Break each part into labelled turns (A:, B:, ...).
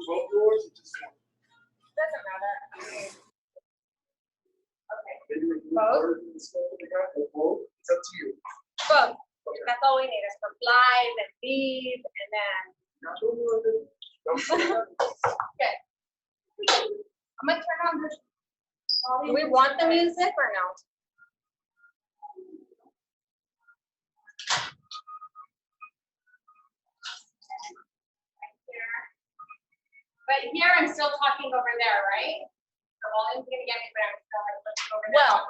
A: both doors or just one?
B: Doesn't matter. Okay.
A: Both? It's up to you.
B: Both. Okay. That's all we need is for flies and bees and then. Okay. I'm gonna turn on this. Do we want the music or no? But here I'm still talking over there, right? The volume's gonna get me, but I'm still like looking over there. Well,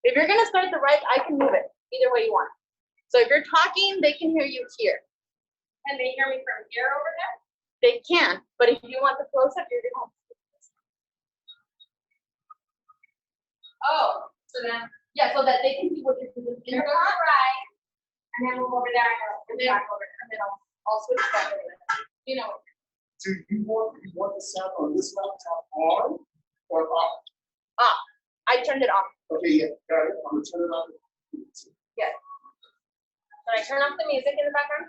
B: if you're gonna start the right, I can move it either way you want. So if you're talking, they can hear you here. Can they hear me from here over there? They can, but if you want the close up, you're gonna have to. Oh, so then, yeah, so that they can see what you're doing. You're going right, and then move over there, and then back over, and then I'll switch back over there. You know.
A: Do you want the sound on this laptop on or off?
B: Off. I turned it off.
A: Okay, yeah, got it. I'm gonna turn it on.
B: Yeah. Can I turn off the music in the background?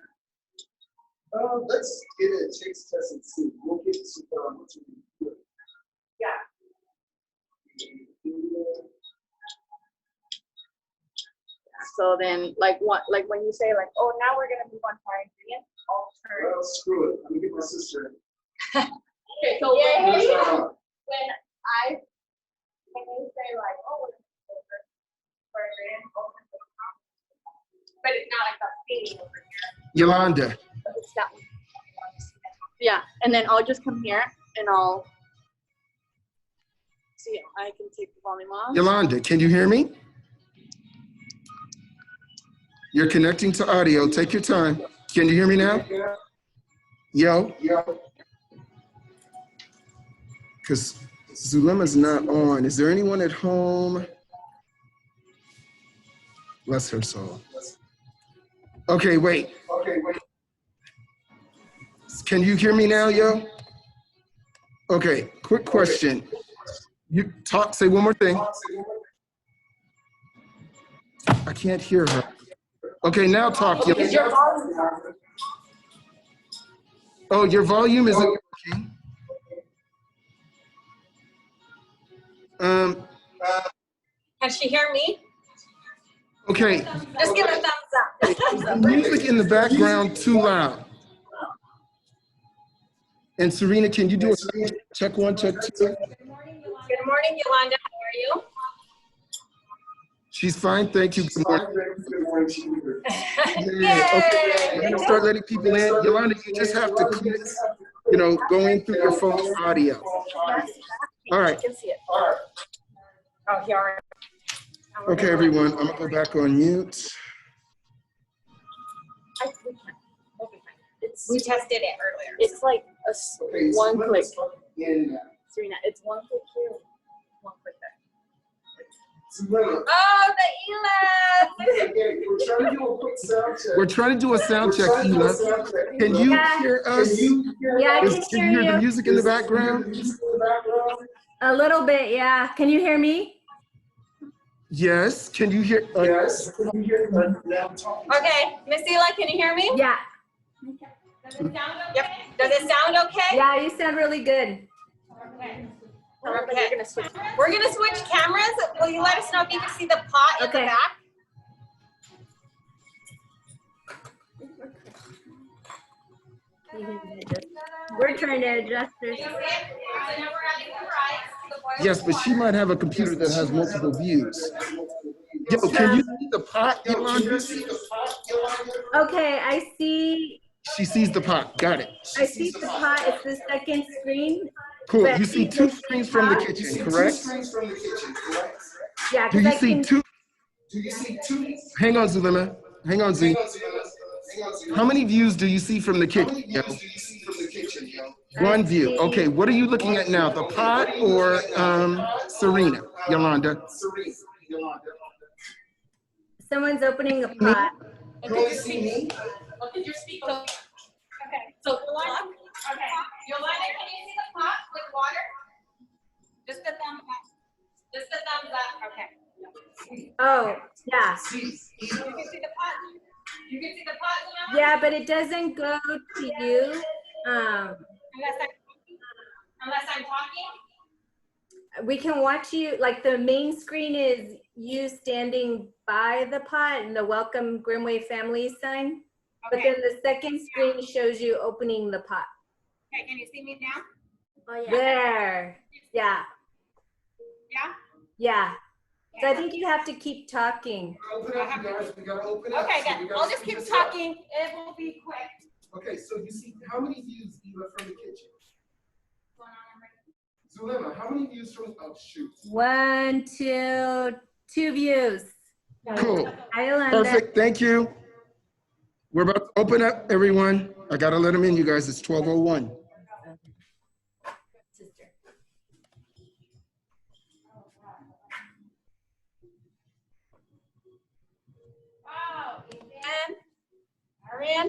A: Let's get a taste test and see. We'll get to what you do.
B: Yeah. So then, like when you say like, oh, now we're gonna move on to our ingredient, I'll turn.
A: Well, screw it. Let me get my sister.
B: Okay, so when you say like, oh, for ingredient, but it's not like that feeling over here.
C: Yolanda.
B: It's that one. Yeah, and then I'll just come here and I'll see. I can take the volume off.
C: Yolanda, can you hear me? You're connecting to audio. Take your time. Can you hear me now? Yo? Because Zulema's not on. Is there anyone at home? Bless her soul. Okay, wait. Can you hear me now, yo? Okay, quick question. You talk, say one more thing. I can't hear her. Okay, now talk. Yo. Oh, your volume isn't working.
B: Can she hear me?
C: Okay.
B: Just give a thumbs up.
C: The music in the background too loud. And Serena, can you do a check one, check two?
B: Good morning, Yolanda. How are you?
C: She's fine, thank you. Good morning.
B: Yay!
C: Okay, we're gonna start letting people in. Yolanda, you just have to click, going through your phone's audio. All right.
B: I can see it. Oh, here.
C: Okay, everyone, I'm gonna go back on mute.
B: We tested it earlier. It's like one click. Serena, it's one click here, one click there. Oh, the Ela!
C: We're trying to do a sound check, Ela. Can you hear us?
D: Yeah, I can
C: Can you hear the music in the background?
D: A little bit, yeah. Can you hear me?
C: Yes. Can you hear?
A: Yes.
B: Okay, Miss Ela, can you hear me?
D: Yeah.
B: Does it sound okay? Yep. Does it sound okay?
D: Yeah, you sound really good.
B: Okay. We're gonna switch cameras. Will you let us know if you can see the pot in the back?
D: We're trying to adjust this.
C: Yes, but she might have a computer that has multiple views. Yo, can you see the pot, Yolanda?
D: Okay, I see.
C: She sees the pot. Got it.
D: I see the pot. It's the second screen.
C: Cool. You see two screens from the kitchen, correct?
D: Yeah.
C: Do you see two? Hang on, Zulema. Hang on, Z. How many views do you see from the kitchen? Yo? One view. Okay, what are you looking at now? The pot or Serena, Yolanda?
D: Someone's opening a pot.
C: You only see me?
B: Look at your speaker. Okay, so Yolanda, Yolanda, can you see the pot with water? Just a thumbs up. Just a thumbs up. Okay.
D: Oh, yeah.
B: You can see the pot. You can see the pot, Yolanda?
D: Yeah, but it doesn't go to you.
B: Unless I'm talking?
D: We can watch you, like the main screen is you standing by the pot and the welcome Grimway family sign. But
B: Okay.
D: then the second screen shows you opening the pot.
B: Okay, can you see me now?
D: Oh, yeah. There. Yeah.
B: Yeah?
D: Yeah. So I think you have to keep talking.
C: Open up, you guys. We gotta open up.
B: Okay,
C: So
B: good.
C: you
B: I'll
C: guys
B: just
C: can
B: keep
C: see us.
B: talking. It will be quick.
C: Okay, so you see how many views, Eva, from the kitchen? Zulema, how many views from, oh shoot.
D: 1, 2, 2 views.
C: Cool.
D: Hi, Yolanda.
C: Perfect, thank you. We're about to open up, everyone. I gotta let them in, you guys. It's 12:01.
B: Wow, Ethan. Arvin.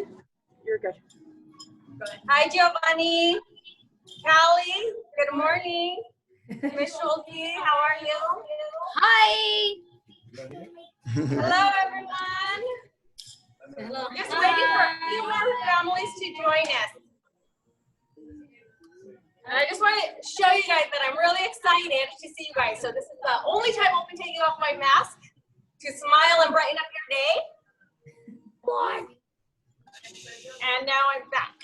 B: You're good. Hi, Giovanni. Callie, good morning. Miss Schulte, how are you?
E: Hi.
B: Hello, everyone. Just waiting for a few more families to join us. And I just want to show you guys that I'm really excited to see you guys. So this is the only time I'll be taking off my mask to smile and brighten up your day. And now I'm back.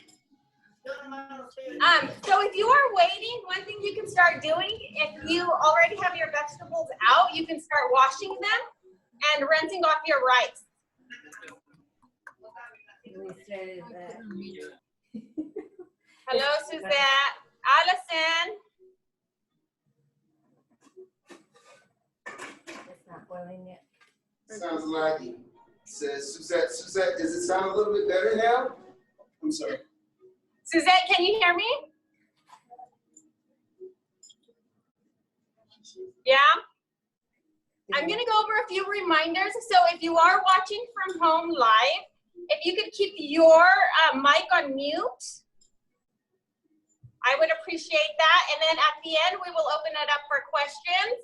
B: So if you are waiting, one thing you can start doing, if you already have your vegetables out, you can start washing them and rinsing off your rice. Hello, Suzette. Allison.
D: It's not boiling yet.
C: Sounds laggy. Says Suzette. Suzette, does it sound a little bit better now? I'm sorry.
B: Suzette, can you hear me? Yeah? I'm going to go over a few reminders. So if you are watching from home live, if you could keep your mic on mute, I would appreciate that. And then at the end, we will open it up for questions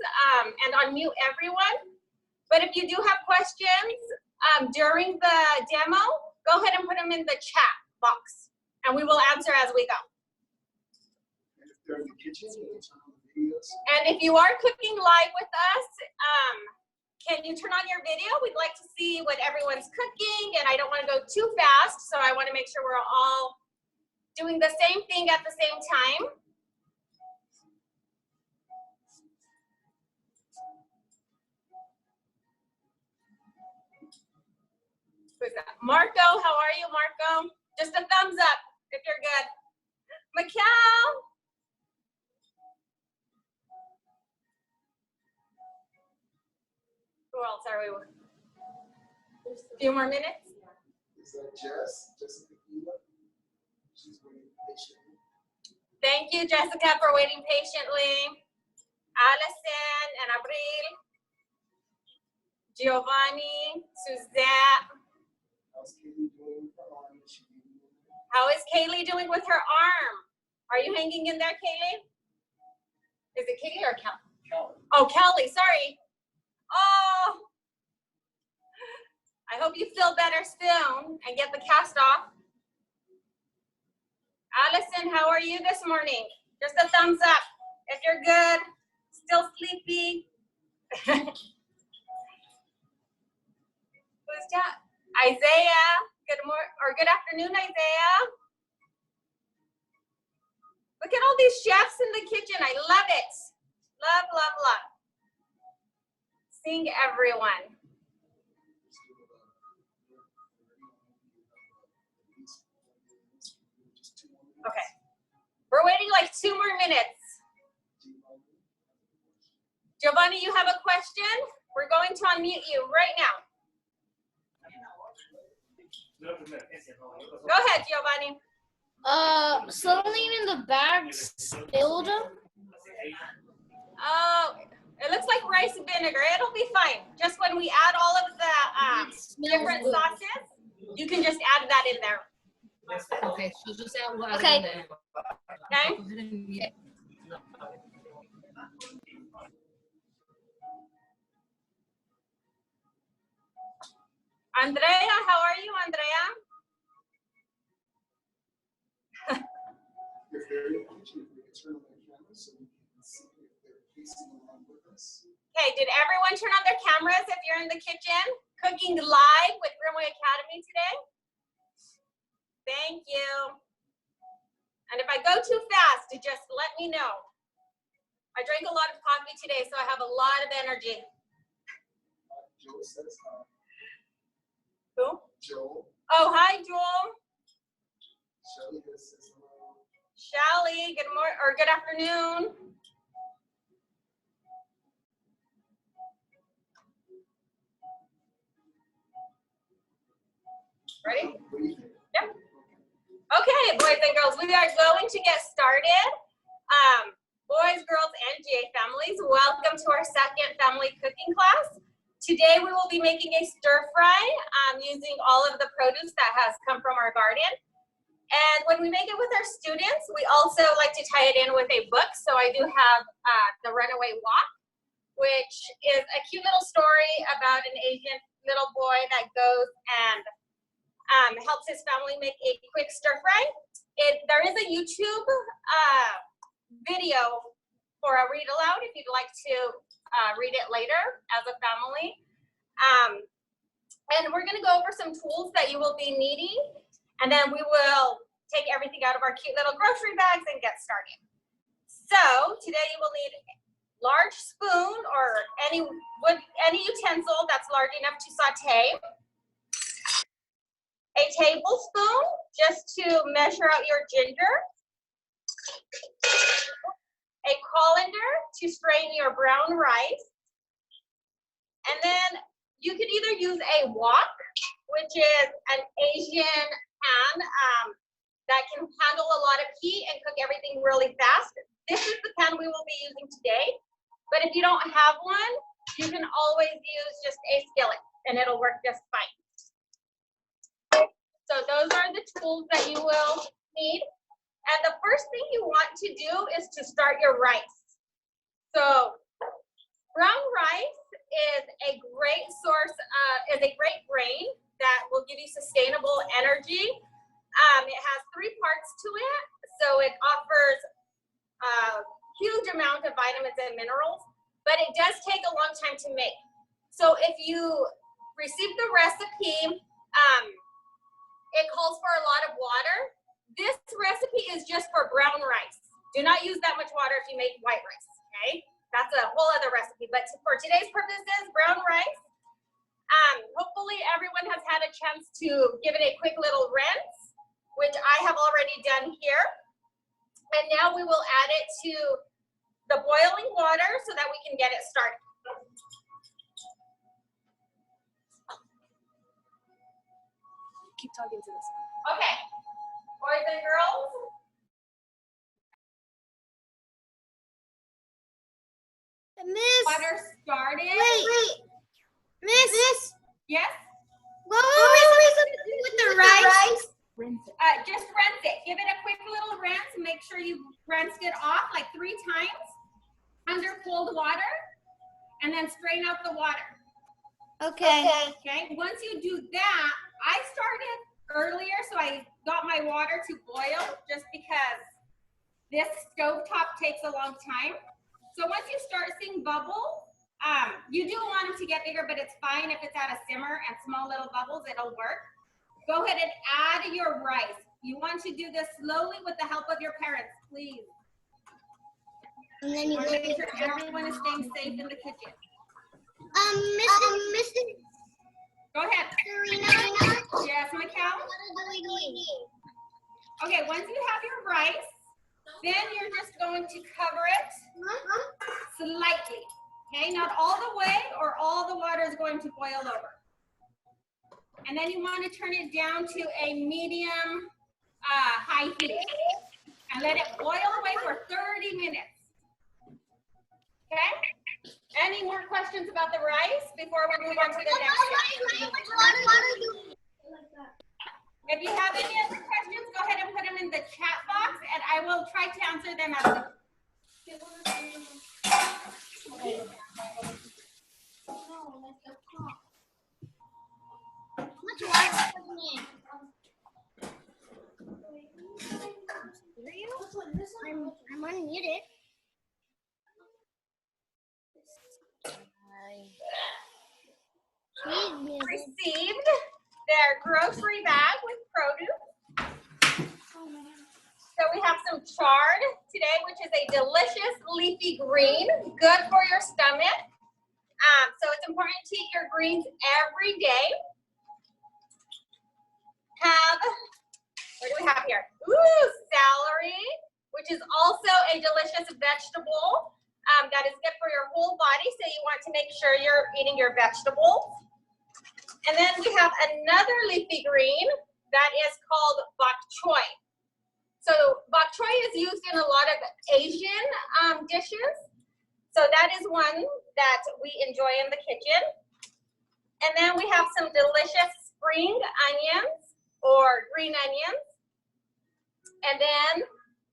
B: and unmute everyone. But if you do have questions during the demo, go ahead and put them in the chat box, and we will answer as we go.
C: And if they're in the kitchen, you can turn on the videos.
B: And if you are cooking live with us, can you turn on your video? We'd like to see what everyone's cooking, and I don't want to go too fast, so I want to make sure we're all doing the same thing at the same time. Who's that? Marco, how are you, Marco? Just a thumbs up if you're good. Mikal. Who else are we with? A few more minutes.
C: Is that Jess? Jessica Eva? She's waiting patiently.
B: Thank you, Jessica, for waiting patiently. Allison and Abril. Giovanni, Suzette.
C: How's Kaylee doing with her arm?
B: How is Kaylee doing with her arm? Are you hanging in there, Kaylee? Is it Kaylee or Kelly?
C: Kelly.
B: Oh, Kelly, sorry. Oh, I hope you feel better soon and get the cast off. Allison, how are you this morning? Just a thumbs up if you're good. Still sleepy. Who's that? Isaiah. Good morning or good afternoon, Isaiah. Look at all these chefs in the kitchen. I love it. Love, love, love. Seeing everyone. Okay. We're waiting like 2 more minutes. Giovanni, you have a question? We're going to unmute you right now. Go ahead, Giovanni.
E: Something in the bag spilled.
B: Oh, it looks like rice vinegar. It'll be fine. Just when we add all of the different sauces, you can just add that in there.
E: Okay, so just add what okay. In there.
B: Okay? Andrea, how are you, Andrea?
A: so we can see if they're pacing along with us.
B: Okay, did everyone turn on their cameras if you're in the kitchen? Cooking live with Grimway Academy today? Thank you. And if I go too fast, just let me know. I drank a lot of coffee today, so I have a lot of energy.
A: Joel says hi.
B: Who?
A: Joel.
B: Oh, hi, Joel.
A: Shelly says hello.
B: Shelly, good morning or good afternoon. Ready? Yep. Okay, boys and girls, we are going to get started. Boys, girls, and GA families, welcome to our second family cooking class. Today we will be making a stir fry using all of the produce that has come from our garden. And when we make it with our students, we also like to tie it in with a book. So I do have The Runaway Walk, which is a cute little story about an Asian little boy that goes and helps his family make a quick stir fry. There is a YouTube video for a read aloud if you'd like to read it later as a family. And we're gonna go over some tools that you will be needing, and then we will take everything out of our cute little grocery bags and get started. So today you will need a large spoon or any utensil that's large enough to saute. A tablespoon just to measure out your ginger. A colander to strain your brown rice. And then you could either use a wok, which is an Asian pan that can handle a lot of heat and cook everything really fast. This is the pan we will be using today. But if you don't have one, you can always use just a skillet and it'll work just fine. So those are the tools that you will need. And the first thing you want to do is to start your rice. So brown rice is a great source, is a great grain that will give you sustainable energy. It has 3 parts to it. So it offers a huge amount of vitamins and minerals, but it does take a long time to make. So if you receive the recipe, it calls for a lot of water. This recipe is just for brown rice. Do not use that much water if you make white rice, okay? That's a whole other recipe, but for today's purposes, brown rice. Hopefully everyone has had a chance to give it a quick little rinse, which I have already done here. And now we will add it to the boiling water so that we can get it started.
D: Keep talking to this.
B: Okay, boys and girls.
E: Miss.
B: Water started.
E: Wait. Miss.
B: Yes?
E: What were we supposed to do with the rice?
D: Rinse it.
B: Just rinse it. Give it a quick little rinse. Make sure you rinsed it off like 3 times under cold water, and then strain out the water.
E: Okay.
B: Okay. Once you do that, I started earlier, so I got my water to boil just because this stovetop takes a long time. So once you start seeing bubbles, you do want them to get bigger, but it's fine if it's at a simmer and small little bubbles, it'll work. Go ahead and add your rice. You want to do this slowly with the help of your parents, please.
E: And then you
B: Want to make sure everyone is staying safe in the kitchen.
E: Mr.
B: Go ahead.
E: Serena.
B: Yes, Mikal?
E: What do we need?
B: Okay, once you have your rice, then you're just going to cover it slightly. Okay, not all the way or all the water is going to boil over. And then you want to turn it down to a medium high heat and let it boil away for 30 minutes. Okay? Any more questions about the rice before we move on to the next step? If you have any other questions, go ahead and put them in the chat box and I will try to answer them as
E: I'm unmuted.
B: received their grocery bag with produce. So we have some chard today, which is a delicious leafy green, good for your stomach. So it's important to eat your greens every day. What do we have here? Ooh, celery, which is also a delicious vegetable that is good for your whole body. So you want to make sure you're eating your vegetables. And then we have another leafy green that is called bok choy. So bok choy is used in a lot of Asian dishes. So that is one that we enjoy in the kitchen. And then we have some delicious spring onions or green onions. And then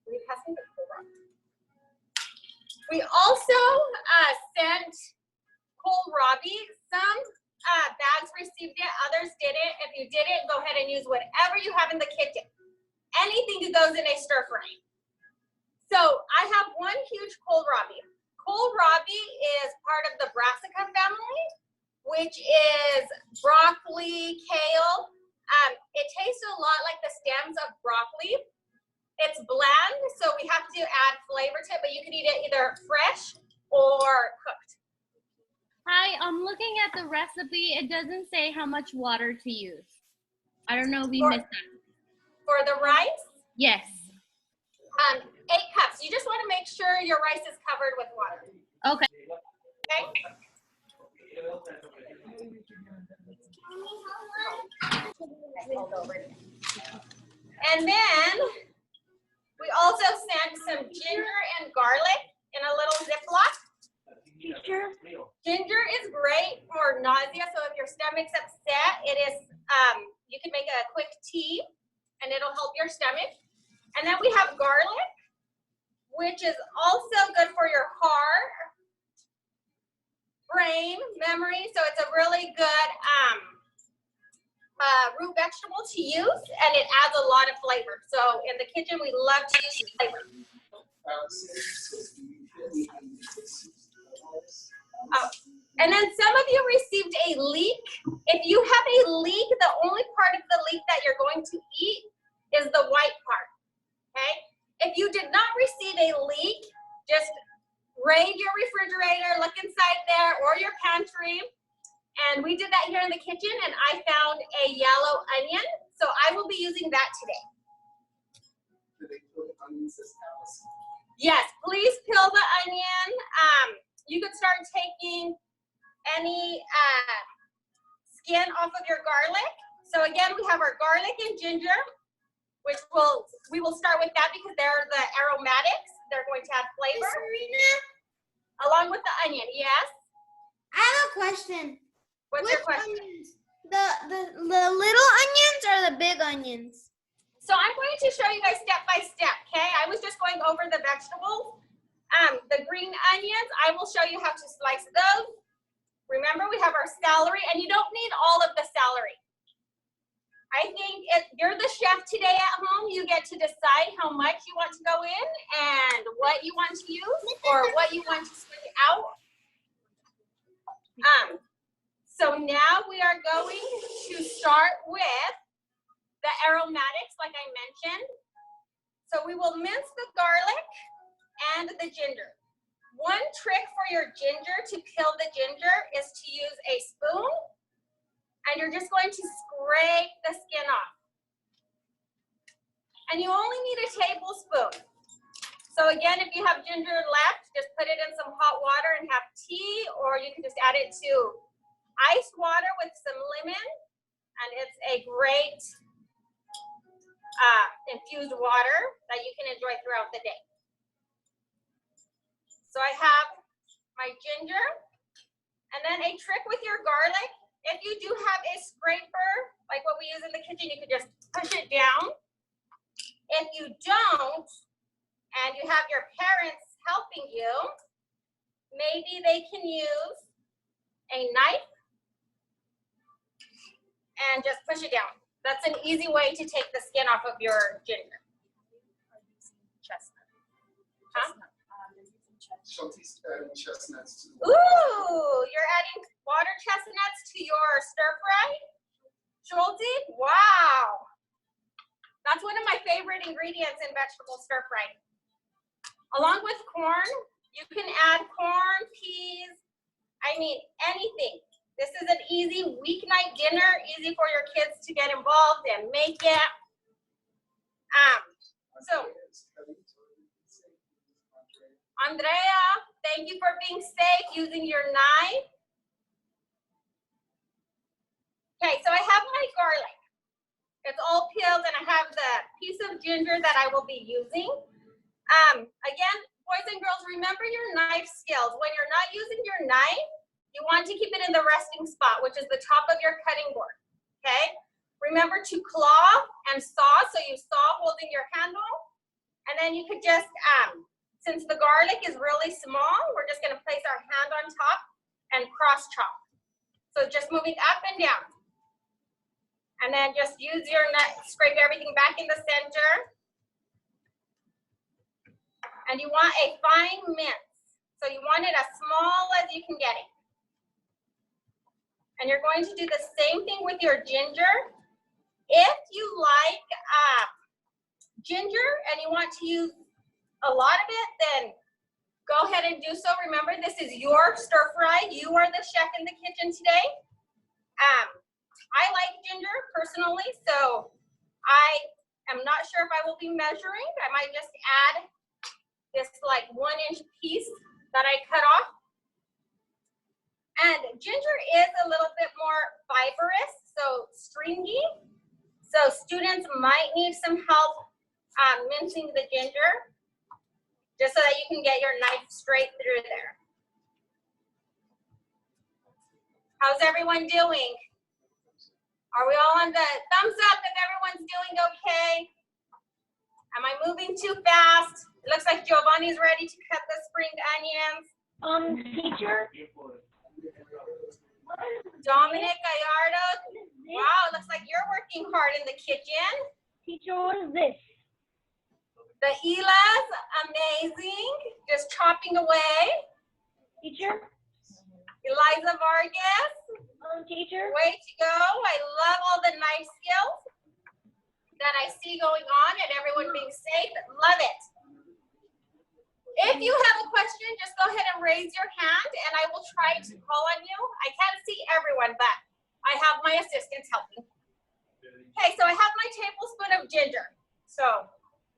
B: we also sent kohlrabi. Some bags received it, others didn't. If you didn't, go ahead and use whatever you have in the kitchen. Anything that goes in a stir fry. So I have one huge kohlrabi. Kohlrabi is part of the brassica family, which is broccoli, kale. It tastes a lot like the stems of broccoli. It's bland, so we have to add flavor to it, but you can eat it either fresh or cooked.
E: Hi, I'm looking at the recipe. It doesn't say how much water to use. I don't know if we missed that.
B: For the rice?
E: Yes.
B: 8 cups. You just want to make sure your rice is covered with water.
E: Okay.
B: Okay? And then we also sent some ginger and garlic in a little Ziploc. Ginger is great for nausea, so if your stomach's upset, it is you can make a quick tea and it'll help your stomach. And then we have garlic, which is also good for your heart, brain, memory. So it's a really good root vegetable to use, and it adds a lot of flavor. So in the kitchen, we love to use flavor. And then some of you received a leek. If you have a leek, the only part of the leek that you're going to eat is the white part, okay? If you did not receive a leek, just raid your refrigerator, look inside there, or your pantry. And we did that here in the kitchen, and I found a yellow onion, so I will be using that today. Yes, please peel the onion. You could start taking any skin off of your garlic. So again, we have our garlic and ginger, which we will start with that because they're the aromatics. They're going to add flavor.
E: Serena,
B: along with the onion. Yes?
E: I have a question.
B: What's your question?
E: Onions? The little onions or the big onions?
B: So I'm going to show you guys step by step, okay? I was just going over the vegetables. The green onions, I will show you how to slice those. Remember, we have our celery, and you don't need all of the celery. I think if you're the chef today at home, you get to decide how much you want to go in and what you want to use or what you want to switch out. So now we are going to start with the aromatics, like I mentioned. So we will mince the garlic and the ginger. One trick for your ginger to peel the ginger is to use a spoon, and you're just going to scrape the skin off. And you only need a tablespoon. So again, if you have ginger left, just put it in some hot water and have tea, or you can just add it to iced water with some lemon, and it's a great infused water that you can enjoy throughout the day. So I have my ginger, and then a trick with your garlic, if you do have a scraper, like what we use in the kitchen, you could just push it down. If you don't, and you have your parents helping you, maybe they can use a knife and just push it down. That's an easy way to take the skin off of your ginger. Chestnut. Huh?
C: Shelty's adding chestnuts to
B: Ooh, you're adding water chestnuts to your stir fry? Schulte? Wow. That's one of my favorite ingredients in vegetable stir fry. Along with corn, you can add corn, peas, I mean, anything. This is an easy weeknight dinner, easy for your kids to get involved and make it. So, Andrea, thank you for being safe using your knife. Okay, so I have my garlic. It's all peeled and I have the piece of ginger that I will be using. Again, boys and girls, remember your knife skills. When you're not using your knife, you want to keep it in the resting spot, which is the top of your cutting board, okay? Remember to claw and saw, so you saw holding your handle. And then you could just, since the garlic is really small, we're just gonna place our hand on top and cross chop. So just moving up and down. And then just use your knife, scrape everything back in the center. And you want a fine mince. So you want it as small as you can get it. And you're going to do the same thing with your ginger. If you like ginger and you want to use a lot of it, then go ahead and do so. Remember, this is your stir fry. You are the chef in the kitchen today. I like ginger personally, so I am not sure if I will be measuring. I might just add this like 1-inch piece that I cut off. And ginger is a little bit more fibrous, so stringy. So students might need some help mincing the ginger, just so that you can get your knife straight through there. How's everyone doing? Are we all on the thumbs up if everyone's doing okay? Am I moving too fast? It looks like Giovanni's ready to cut the spring onions.
E: Teacher.
B: Dominic Gallardo. Wow, looks like you're working hard in the kitchen.
E: Teacher, what is this?
B: The Ela's amazing, just chopping away.
E: Teacher.
B: Eliza Vargas.
E: Teacher.
B: Way to go. I love all the knife skills that I see going on and everyone being safe. Love it. If you have a question, just go ahead and raise your hand and I will try to call on you. I can't see everyone, but I have my assistants helping. Okay, so I have my tablespoon of ginger. So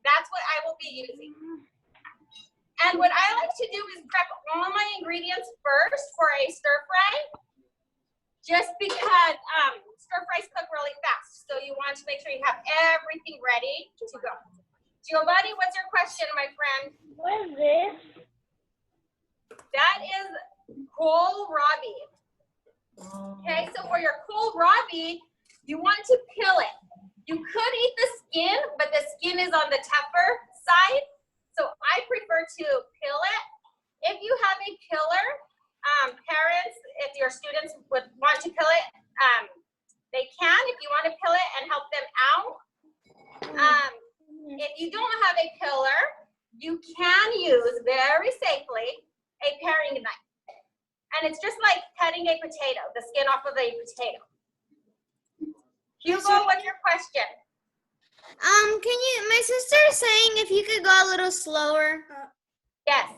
B: that's what I will be using. And what I like to do is prep all my ingredients first for a stir fry, just because stir fries cook really fast. So you want to make sure you have everything ready to go. Giovanni, what's your question, my friend?
E: What is this?
B: That is kohlrabi. Okay, so for your kohlrabi, you want to peel it. You could eat the skin, but the skin is on the tougher side. So I prefer to peel it. If you have a peeler, parents, if your students would want to peel it, they can if you want to peel it and help them out. If you don't have a peeler, you can use very safely a paring knife. And it's just like cutting a potato, the skin off of a potato. Hugo, what's your question?
F: My sister is saying if you could go a little slower.
B: Yes.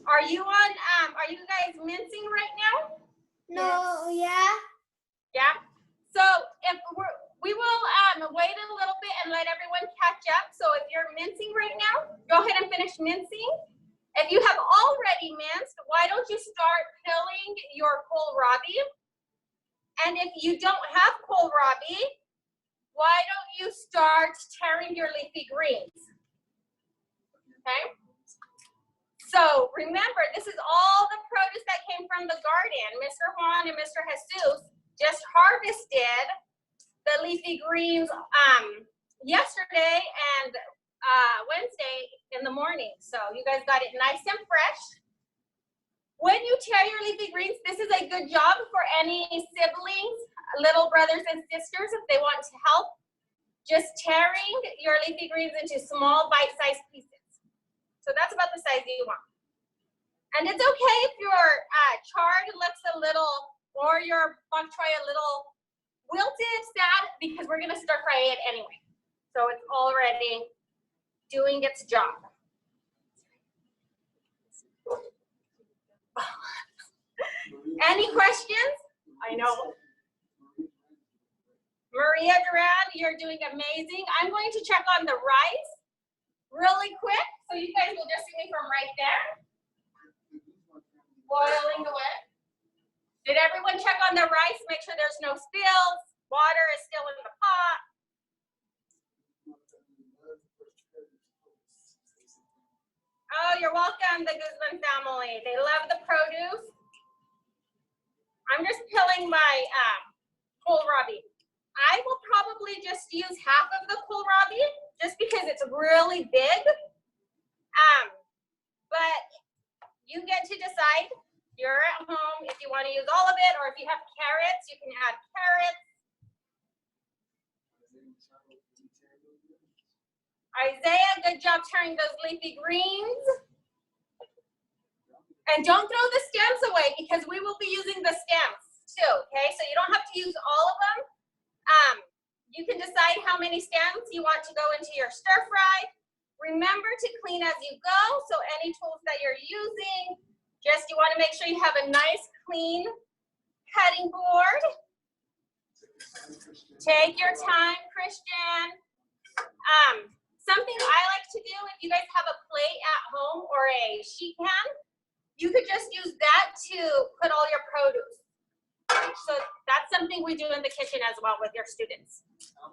B: Are you guys mincing right now?
F: No, yeah.
B: Yeah. So if we will wait a little bit and let everyone catch up. So if you're mincing right now, go ahead and finish mincing. If you have already minced, why don't you start peeling your kohlrabi? And if you don't have kohlrabi, why don't you start tearing your leafy greens? Okay? So remember, this is all the produce that came from the garden. Mr. Juan and Mr. Jesus just harvested the leafy greens yesterday and Wednesday in the morning. So you guys got it nice and fresh. When you tear your leafy greens, this is a good job for any siblings, little brothers and sisters, if they want to help. Just tearing your leafy greens into small bite-sized pieces. So that's about the size you want. And it's okay if your chard looks a little, or your bok choy a little wilted, sad, because we're gonna stir fry it anyway. So it's already doing its job. Any questions? I know. Maria Duran, you're doing amazing. I'm going to check on the rice really quick, so you guys will just see me from right there. Boiling away. Did everyone check on the rice? Make sure there's no spills. Water is still in the pot. Oh, you're welcome, the Guzman family. They love the produce. I'm just peeling my kohlrabi. I will probably just use half of the kohlrabi just because it's really big. But you get to decide. You're at home if you want to use all of it, or if you have carrots, you can add carrots. Isaiah, good job tearing those leafy greens. And don't throw the stems away because we will be using the stems too, okay? So you don't have to use all of them. You can decide how many stems you want to go into your stir fry. Remember to clean as you go. So any tools that you're using, just you want to make sure you have a nice clean cutting board. Take your time, Christian. Something I like to do, if you guys have a plate at home or a sheet pan, you could just use that to put all your produce. So that's something we do in the kitchen as well with your students. All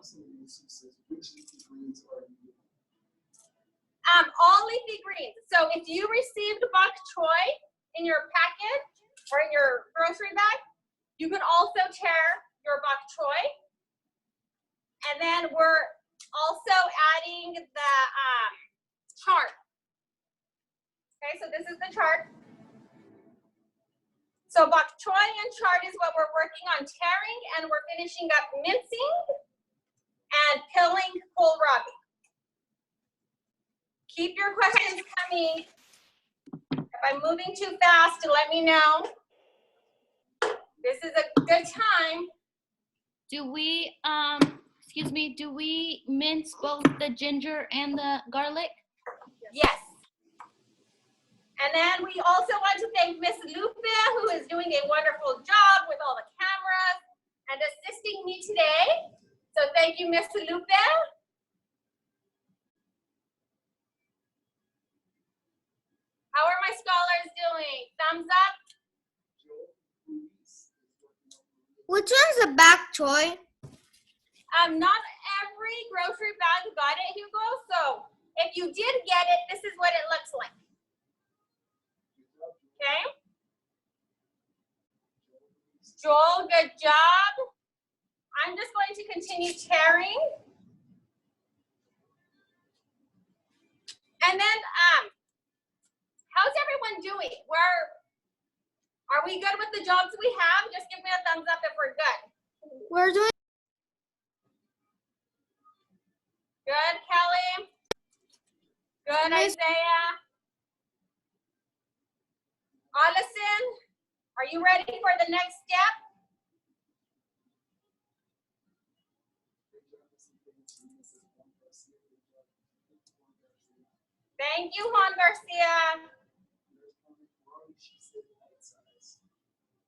B: leafy greens. So if you received bok choy in your package or in your grocery bag, you can also tear your bok choy. And then we're also adding the chard. Okay, so this is the chard. So bok choy and chard is what we're working on tearing, and we're finishing up mincing and peeling kohlrabi. Keep your questions coming. If I'm moving too fast, let me know. This is a good time.
E: Do we, excuse me, do we mince both the ginger and the garlic?
B: Yes. And then we also want to thank Miss Lupe, who is doing a wonderful job with all the cameras and assisting me today. So thank you, Miss Lupe. How are my scholars doing? Thumbs up?
F: Which one's a bok choy?
B: Not every grocery bag got it, Hugo. So if you did get it, this is what it looks like. Okay. Joel, good job. I'm just going to continue tearing. And then, how's everyone doing? Are we good with the jobs we have? Just give me a thumbs up if we're good.
F: We're doing.
B: Good, Kelly. Good, Isaiah. Allison, are you ready for the next step? Thank you, Juan Garcia.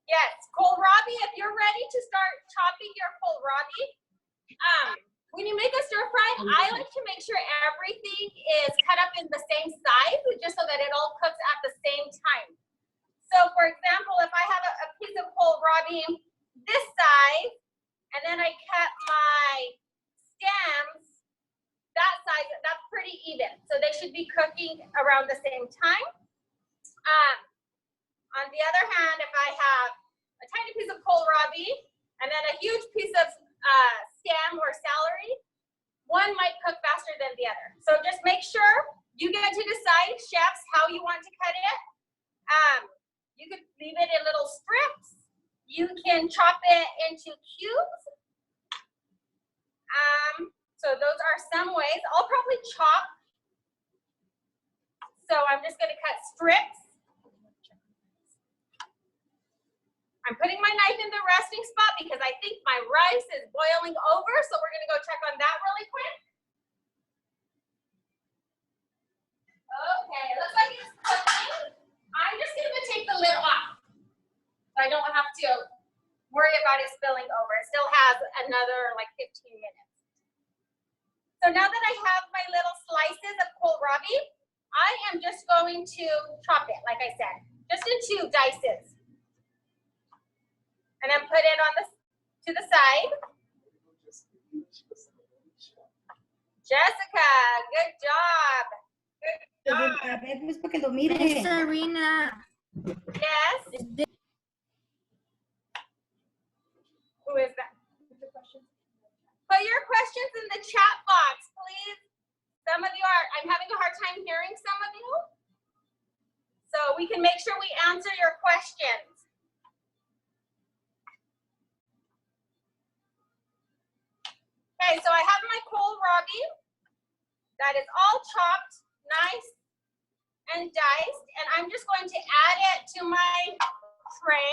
B: Yes, kohlrabi, if you're ready to start chopping your kohlrabi, when you make a stir fry, I like to make sure everything is cut up in the same size, just so that it all cooks at the same time. So for example, if I have a piece of kohlrabi this size, and then I cut my stems that size, that's pretty even. So they should be cooking around the same time. On the other hand, if I have a tiny piece of kohlrabi and then a huge piece of stem or celery, one might cook faster than the other. So just make sure you get to decide, chefs, how you want to cut it. You could leave it in little strips. You can chop it into cubes. So those are some ways. I'll probably chop So I'm just gonna cut strips. I'm putting my knife in the resting spot because I think my rice is boiling over, so we're gonna go check on that really quick. Okay, looks like it's cooking. I'm just gonna take the lid off, so I don't have to worry about it spilling over. It still has another like 15 minutes. So now that I have my little slices of kohlrabi, I am just going to chop it, like I said, just into dices. And then put it on to the side. Jessica, good job. Good job.
G: A ver, pues para que lo mire.
F: Serena.
B: Yes. Who is that? Put your questions in the chat box, please. Some of you are, I'm having a hard time hearing some of you. So we can make sure we answer your questions. Okay, so I have my kohlrabi that is all chopped, nice and diced, and I'm just going to add it to my tray.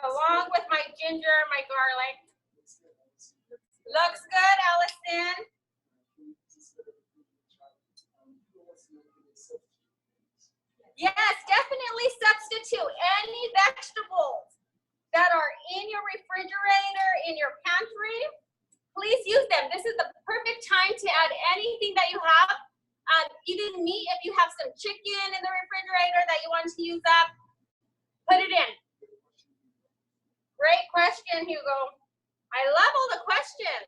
B: Along with my ginger, my garlic. Looks good, Allison. Yes, definitely substitute any vegetables that are in your refrigerator, in your pantry. Please use them. This is the perfect time to add anything that you have. Even meat, if you have some chicken in the refrigerator that you want to use up, put it in. Great question, Hugo. I love all the questions.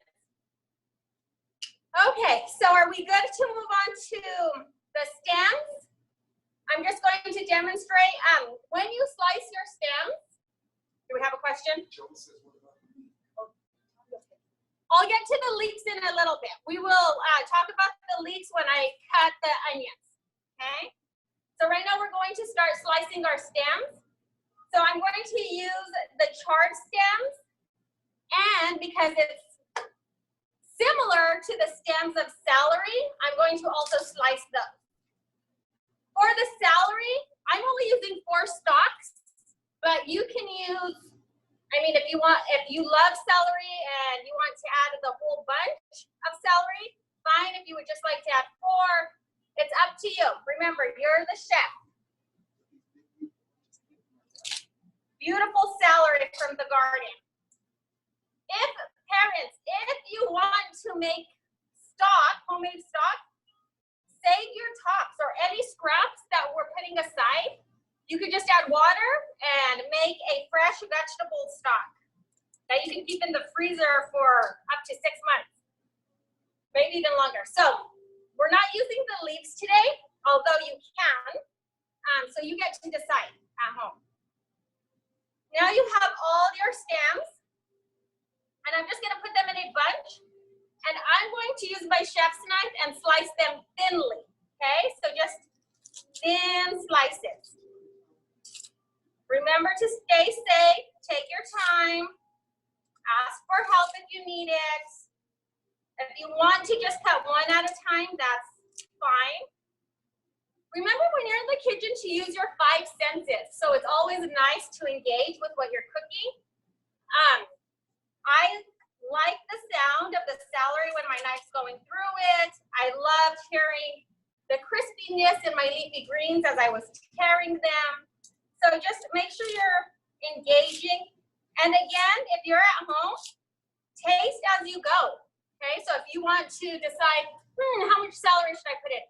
B: Okay, so are we good to move on to the stems? I'm just going to demonstrate when you slice your stems. Do we have a question? I'll get to the leeks in a little bit. We will talk about the leeks when I cut the onions, okay? So right now we're going to start slicing our stems. So I'm going to use the charred stems, and because it's similar to the stems of celery, I'm going to also slice those. For the celery, I'm only using 4 stalks, but you can use, I mean, if you love celery and you want to add the whole bunch of celery, fine. If you would just like to add 4, it's up to you. Remember, you're the chef. Beautiful celery from the garden. Parents, if you want to make stock, homemade stock, save your tops or any scraps that we're putting aside. You could just add water and make a fresh vegetable stock that you can keep in the freezer for up to 6 months, maybe even longer. So we're not using the leaves today, although you can. So you get to decide at home. Now you have all your stems, and I'm just gonna put them in a bunch. And I'm going to use my chef's knife and slice them thinly, okay? So just thin slices. Remember to stay safe, take your time, ask for help if you need it. If you want to just cut one at a time, that's fine. Remember when you're in the kitchen to use your 5 senses. So it's always nice to engage with what you're cooking. I like the sound of the celery when my knife's going through it. I love hearing the crispiness in my leafy greens as I was tearing them. So just make sure you're engaging. And again, if you're at home, taste as you go. Okay, so if you want to decide, how much celery should I put in?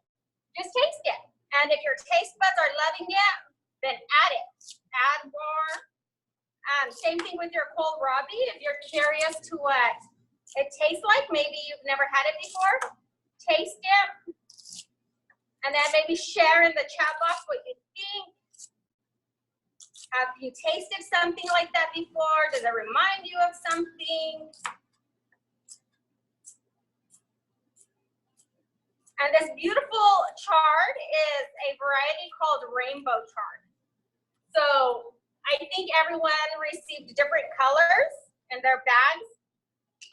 B: Just taste it. And if your taste buds are loving it, then add it. Add more. Same thing with your kohlrabi. If you're curious to what it tastes like, maybe you've never had it before, taste it. And then maybe share in the chat box what you think. Have you tasted something like that before? Does it remind you of something? And this beautiful chard is a variety called rainbow chard. So I think everyone received different colors in their bags.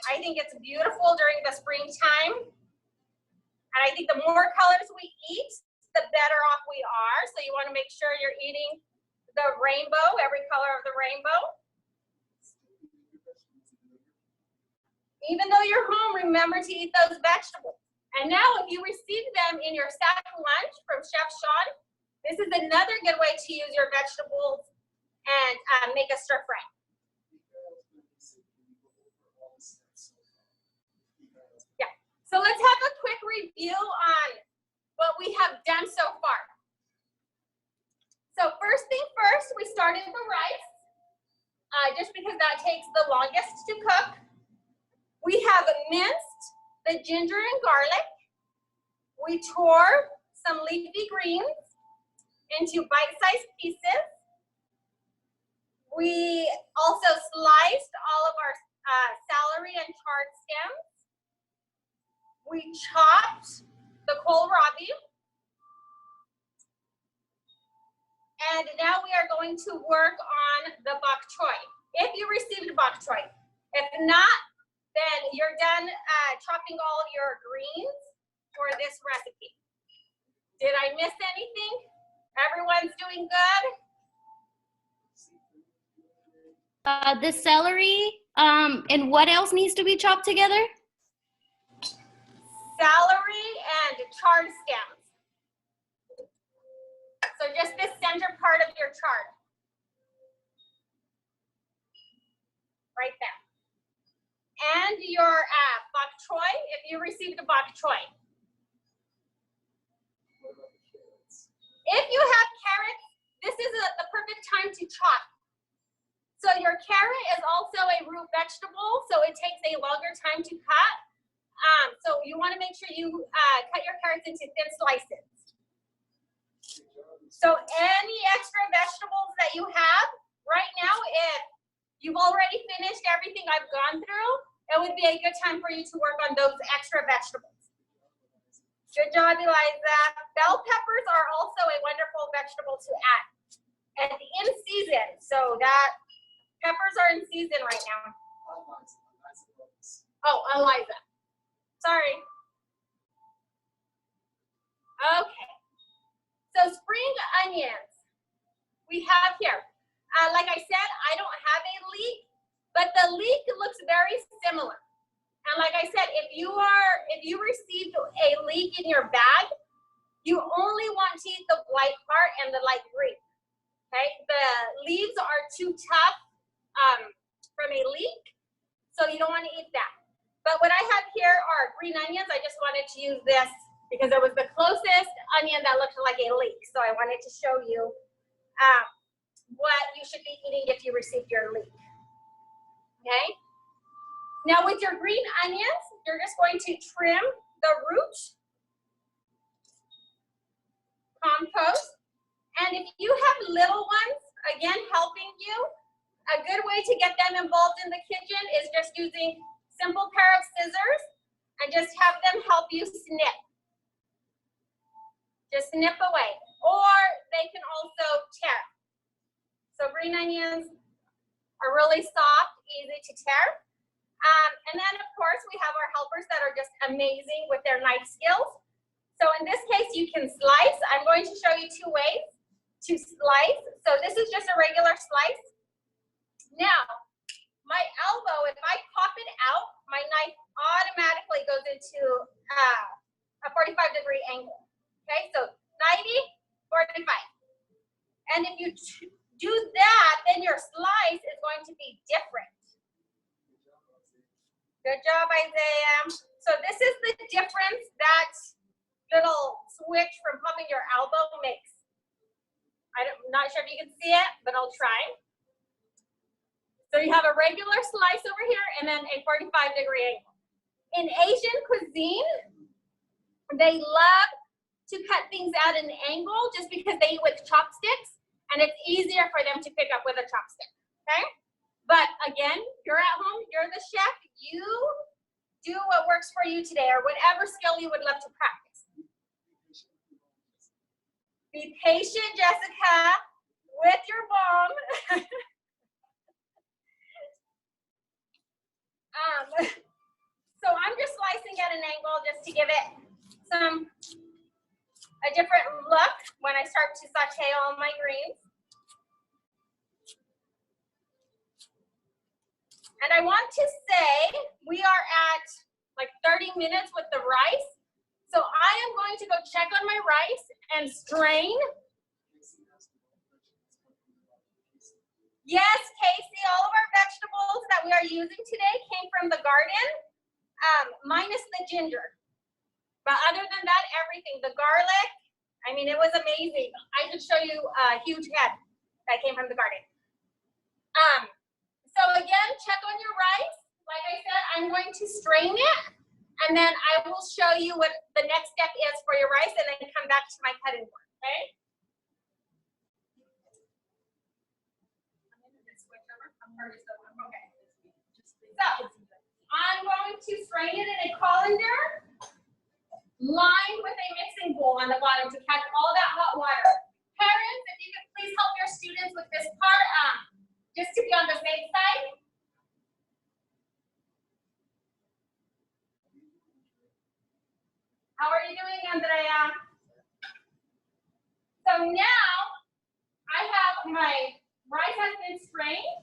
B: I think it's beautiful during the springtime. And I think the more colors we eat, the better off we are. So you want to make sure you're eating the rainbow, every color of the rainbow. Even though you're home, remember to eat those vegetables. And now if you receive them in your sack lunch from Chef Sean, this is another good way to use your vegetables and make a stir fry. Yeah, so let's have a quick review on what we have done so far. So first thing first, we started the rice, just because that takes the longest to cook. We have minced the ginger and garlic. We tore some leafy greens into bite-sized pieces. We also sliced all of our celery and chard stems. We chopped the kohlrabi. And now we are going to work on the bok choy. If you received bok choy, if not, then you're done chopping all of your greens for this recipe. Did I miss anything? Everyone's doing good?
E: The celery, and what else needs to be chopped together?
B: Celery and chard stems. So just this center part of your chard. Right there. And your bok choy, if you received a bok choy. If you have carrots, this is the perfect time to chop. So your carrot is also a root vegetable, so it takes a longer time to cut. So you want to make sure you cut your carrots into thin slices. So any extra vegetables that you have right now, if you've already finished everything I've gone through, it would be a good time for you to work on those extra vegetables. Good job, Eliza. Bell peppers are also a wonderful vegetable to add. And in season, so that peppers are in season right now. Oh, Eliza. Sorry. Okay. So spring onions we have here. Like I said, I don't have a leek, but the leek looks very similar. And like I said, if you received a leek in your bag, you only want to eat the white part and the light green. Okay, the leaves are too tough from a leek, so you don't want to eat that. But what I have here are green onions. I just wanted to use this because it was the closest onion that looked like a leek. So I wanted to show you what you should be eating if you received your leek. Okay. Now with your green onions, you're just going to trim the root, compost, and if you have little ones, again, helping you, a good way to get them involved in the kitchen is just using simple pair of scissors and just have them help you snip. Just snip away, or they can also tear. So green onions are really soft, easy to tear. And then of course we have our helpers that are just amazing with their knife skills. So in this case you can slice. I'm going to show you two ways to slice. So this is just a regular slice. Now, my elbow, if I pop it out, my knife automatically goes into a 45-degree angle. Okay, so 90, 45. And if you do that, then your slice is going to be different. Good job, Isaiah. So this is the difference that little switch from popping your elbow makes. I'm not sure if you can see it, but I'll try. So you have a regular slice over here and then a 45-degree angle. In Asian cuisine, they love to cut things at an angle just because they eat with chopsticks and it's easier for them to pick up with a chopstick, okay? But again, you're at home, you're the chef, you do what works for you today or whatever skill you would love to practice. Be patient, Jessica, with your mom. And I want to say we are at like 30 minutes with the rice. So I am going to go check on my rice and strain. Yes, Casey, all of our vegetables that we are using today came from the garden, minus the ginger. But other than that, everything, the garlic, I mean, it was amazing. I could show you a huge head that came from the garden. So again, check on your rice. Like I said, I'm going to strain it, and then I will show you what the next step is for your rice, and then come back to my cutting board, okay? So I'm going to strain it in a colander, lined with a mixing bowl on the bottom to catch all that hot water. Parents, if you could please help your students with this part, just to be on the safe side. How are you doing, Andrea? So now I have my rice has been strained.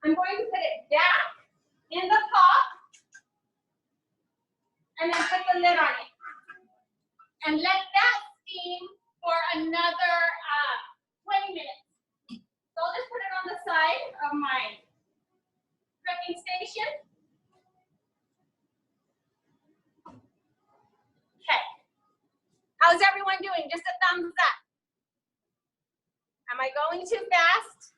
B: I'm going to put it back in the pot and then put the lid on it. And let that steam for another 20 minutes. So I'll just put it on the side of my cooking station. Okay. How's everyone doing? Just a thumbs up. Am I going too fast?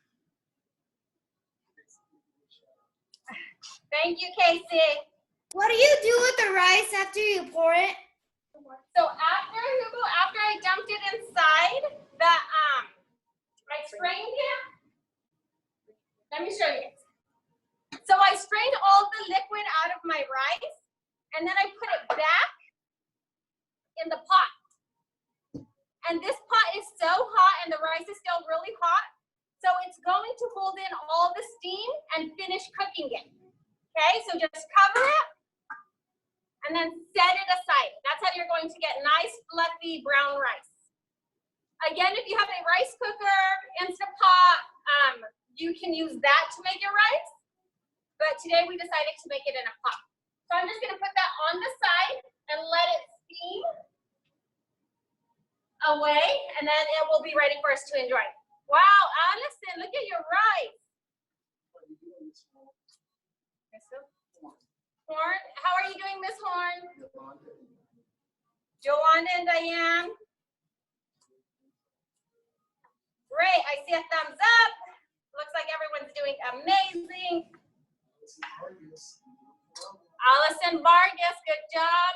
B: Thank you, Casey.
F: What do you do with the rice after you pour it?
B: So after I dumped it inside, I strained it. Let me show you. So I strained all the liquid out of my rice, and then I put it back in the pot. And this pot is so hot, and the rice is still really hot, so it's going to hold in all the steam and finish cooking it. Okay, so just cover it and then set it aside. That's how you're going to get nice, fluffy brown rice. Again, if you have a rice cooker, Instapot, you can use that to make your rice. But today we decided to make it in a pot. So I'm just gonna put that on the side and let it steam away, and then it will be ready for us to enjoy. Wow, Allison, look at your rice. Horn, how are you doing, Miss Horn? Joanna and Diane. Great, I see a thumbs up. Looks like everyone's doing amazing. Allison Vargas, good job.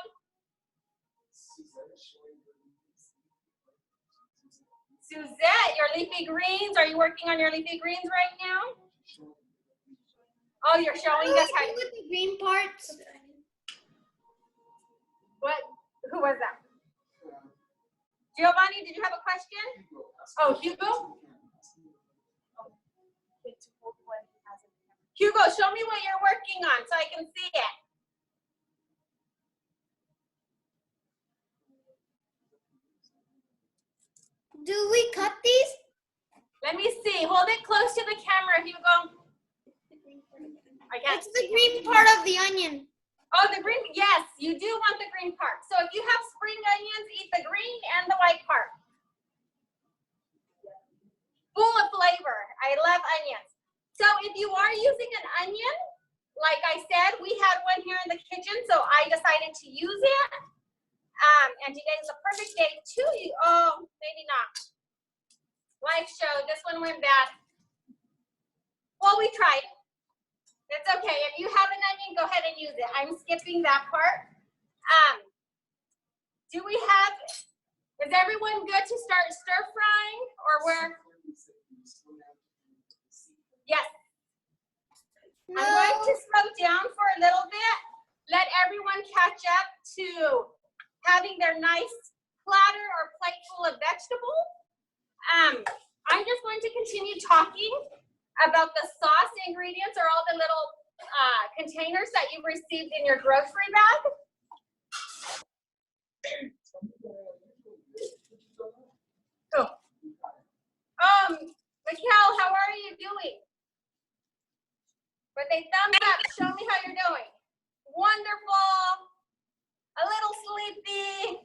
B: Suzette, your leafy greens. Are you working on your leafy greens right now? Oh, you're showing us how to
F: with the green parts.
B: What? Who was that? Giovanni, did you have a question? Oh, Hugo? Hugo, show me what you're working on so I can see it.
F: Do we cut these?
B: Let me see. Hold it close to the camera, Hugo. I can't
F: It's the
B: see.
F: green part of the onion.
B: Oh, the green. Yes, you do want the green part. So if you have spring onions, eat the green and the white part. Full of flavor. I love onions. So if you are using an onion, like I said, we had one here in the kitchen, so I decided to use it. And today is a perfect day to use. Oh, maybe not. Life show. This one went bad. Well, we tried. It's okay. If you have an onion, go ahead and use it. I'm skipping that part. Do we have, is everyone good to start stir frying, or where? Yes.
F: No.
B: I'm going to slow down for a little bit. Let everyone catch up to having their nice platter or plate full of vegetables. I'm just going to continue talking about the sauce ingredients, or all the little containers that you received in your grocery bag. Cool. Mikhail, how are you doing? With say thumbs up. Show me how you're doing. Wonderful. A little sleepy.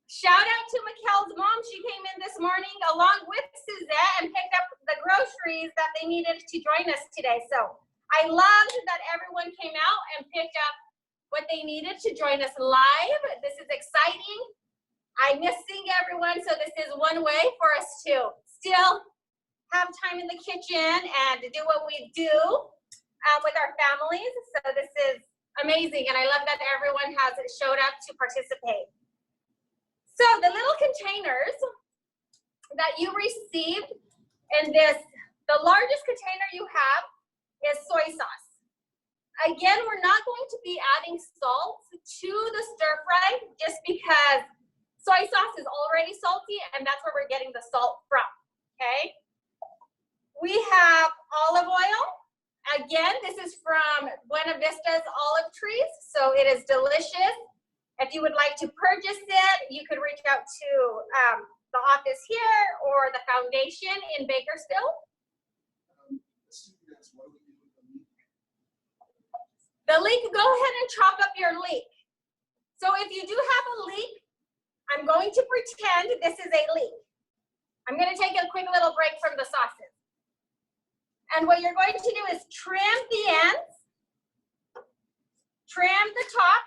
B: Shout out to Mikkel's mom. She came in this morning along with Suzette and picked up the groceries that they needed to join us today. So I loved that everyone came out and picked up what they needed to join us live. This is exciting. I miss seeing everyone, so this is one way for us to still have time in the kitchen and do what we do with our families. So this is amazing, and I love that everyone has showed up to participate. So the little containers that you received in this, the largest container you have is soy sauce. Again, we're not going to be adding salt to the stir fry just because soy sauce is already salty and that's where we're getting the salt from, okay? We have olive oil. Again, this is from Buena Vista's olive trees, so it is delicious. If you would like to purchase it, you could reach out to the office here or the foundation in Bakersfield. The leek, go ahead and chalk up your leek. So if you do have a leek, I'm going to pretend this is a leek. I'm going to take a quick little break from the sauces. And what you're going to do is trim the ends, trim the top.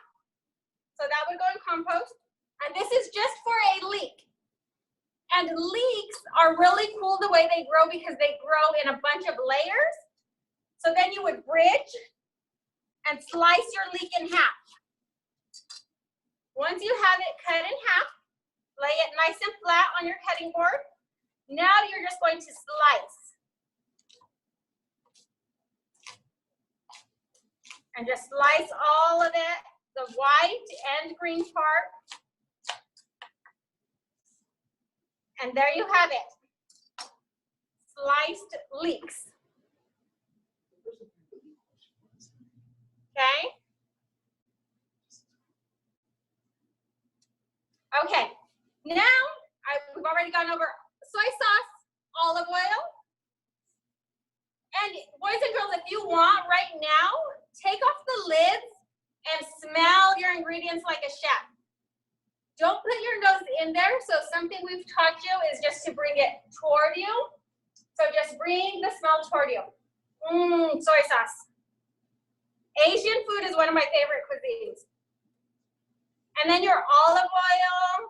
B: So that would go in compost. And this is just for a leek. And leeks are really cool the way they grow because they grow in a bunch of layers. So then you would bridge and slice your leek in half. Once you have it cut in half, lay it nice and flat on your cutting board. Now you're just going to slice. And just slice all of it. The white and green part. And there you have it. Sliced leeks. Okay? Okay. Now, we've already gone over soy sauce, olive oil. And boys and girls, if you want right now, take off the lids and smell your ingredients like a chef. Don't put your nose in there. So something we've taught you is just to bring it toward you. So just bring the smell toward you. Soy sauce. Asian food is one of my favorite cuisines. And then your olive oil.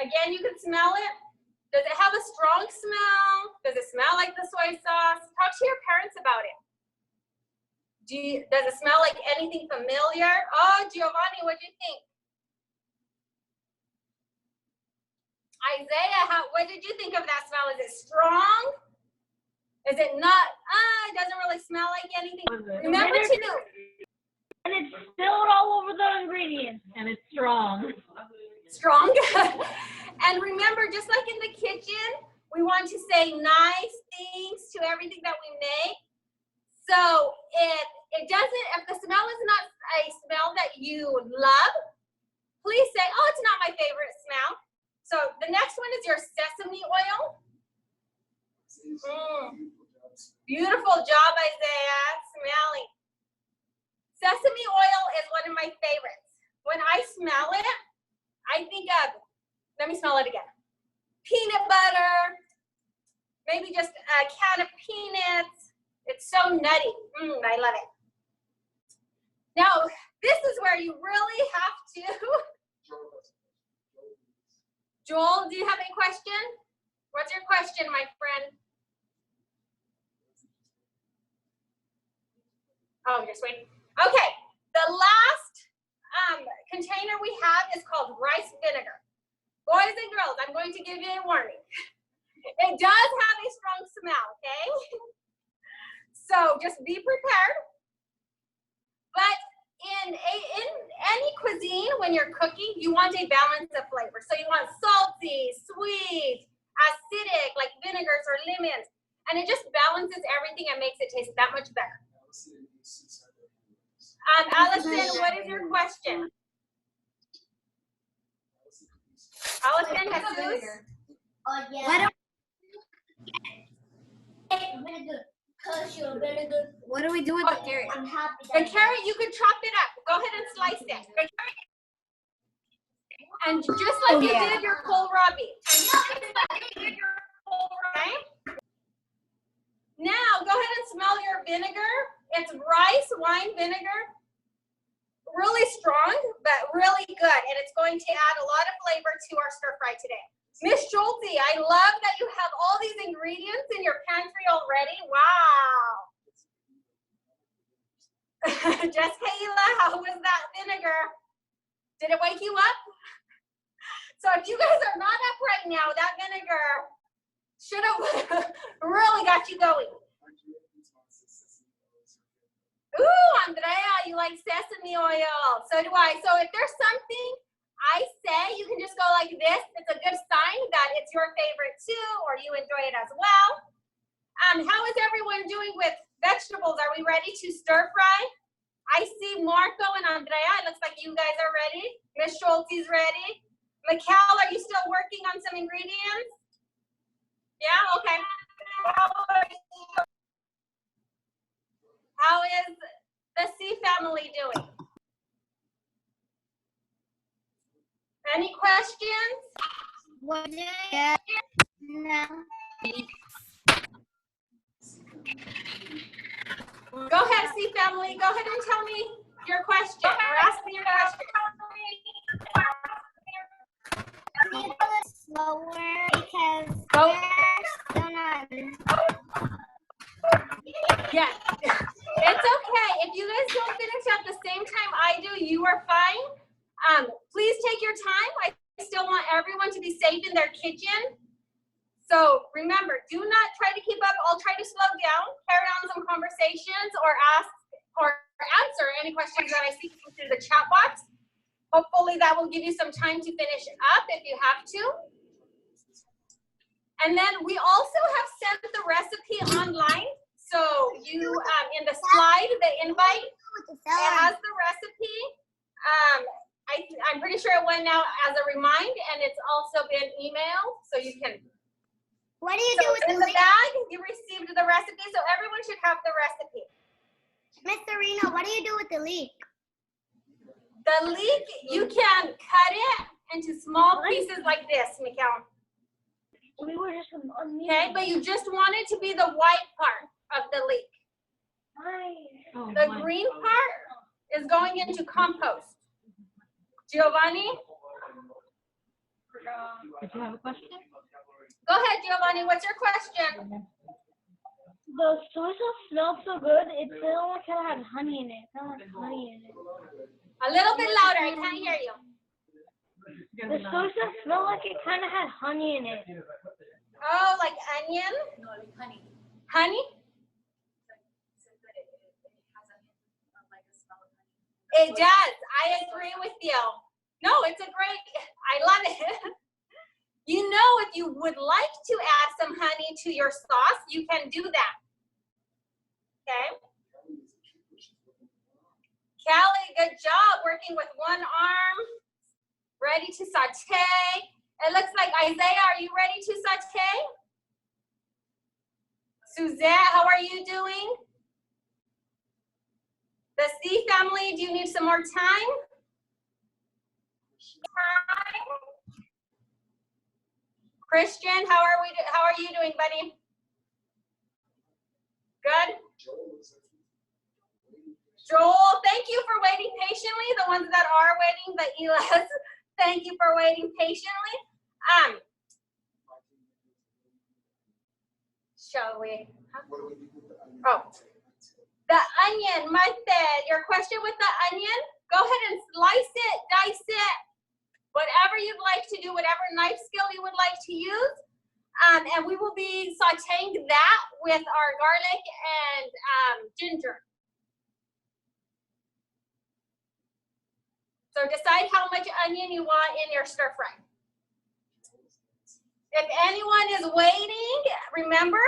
B: Again, you can smell it. Does it have a strong smell? Does it smell like the soy sauce? Talk to your parents about it. Does it smell like anything familiar? Oh, Giovanni, what do you think? Isaiah, what did you think of that smell? Is it strong? Is it not? It doesn't really smell like anything. Remember to do.
G: And it's spilled all over the ingredients, and it's strong.
B: Strong. And remember, just like in the kitchen, we want to say nice things to everything that we make. So it doesn't, if the smell is not a smell that you love, please say, oh, it's not my favorite smell. So the next one is your sesame oil. Beautiful job, Isaiah, smelling. Sesame oil is one of my favorites. When I smell it, I think of, let me smell it again. Peanut butter, maybe just a can of peanuts. It's so nutty. I love it. Now, this is where you really have to. Joel, do you have a question? What's your question, my friend? Oh, you're just waiting. Okay, the last container we have is called rice vinegar. Boys and girls, I'm going to give you a warning. It does have a strong smell, okay? So just be prepared. But in any cuisine, when you're cooking, you want a balance of flavor. So you want salty, sweet, acidic, like vinegars or lemons. And it just balances everything and makes it taste that much better. Allison, what is your question? Allison, Jesus?
F: Oh yeah. What do we do with the carrot? I'm happy.
B: The carrot, you can chop it up. Go ahead and slice it. And just like you did your kohlrabi. Okay? Now, go ahead and smell your vinegar. It's rice wine vinegar. Really strong, but really good. And it's going to add a lot of flavor to our stir fry today. Miss Schulte, I love that you have all these ingredients in your pantry already. Wow. Just Kayla, how was that vinegar? Did it wake you up? So if you guys are not up right now, that vinegar should have really got you going. Ooh, Andrea, you like sesame oil. So do I. So if there's something I say, you can just go like this. It's a good sign that it's your favorite too, or you enjoy it as well. How is everyone doing with vegetables? Are we ready to stir fry? I see Marco and Andrea. It looks like you guys are ready. Miss Schulte's ready. Mikkel, are you still working on some ingredients? Yeah, okay. How is the C family doing? Any questions?
F: What? No.
B: Go ahead, C family. Go ahead and tell me your question. Or ask me your question.
F: Slower because
B: Go.
F: we're still not.
B: Yes. It's okay. If you guys don't finish at the same time I do, you are fine. Please take your time. I still want everyone to be safe in their kitchen. So remember, do not try to keep up. I'll try to slow down, carry on some conversations, or ask or answer any questions that I see through the chat box. Hopefully that will give you some time to finish up if you have to. And then we also have sent the recipe online. So you, in the slide, the invite, it has the recipe. I'm pretty sure it went out as a remind, and it's also been emailed, so you can.
F: What do you do with
B: in the bag? You received the recipe, so everyone should have the recipe.
F: Miss Serena, what do you do with the leek?
B: The leek, you can cut it into small pieces like this, Mikkel.
G: We were just
B: Okay, but you just want it to be the white part of the leek. The green part is going into compost. Giovanni?
G: Did you have a question?
B: Go ahead, Giovanni. What's your question?
G: The soy sauce smelled so good. It felt like it had honey in it. It felt like honey in it.
B: A little bit louder. I can't hear you.
G: The soy sauce smelled like it kind of had honey in it.
B: Oh, like onion?
D: No, like honey.
B: Honey? It does. I agree with you. No, it's a great, I love it. You know, if you would like to add some honey to your sauce, you can do that. Okay? Callie, good job working with one arm. Ready to saute. It looks like Isaiah, are you ready to saute? Suzette, how are you doing? The C family, do you need some more time? Christian, how are you doing, buddy? Good? Joel, thank you for waiting patiently. The ones that are waiting, the Elas, thank you for waiting patiently. Shall we? Oh, the onion, Martha, your question with the onion, go ahead and slice it, dice it, whatever you'd like to do, whatever knife skill you would like to use. And we will be sauteing that with our garlic and ginger. So decide how much onion you want in your stir fry. If anyone is waiting, remember,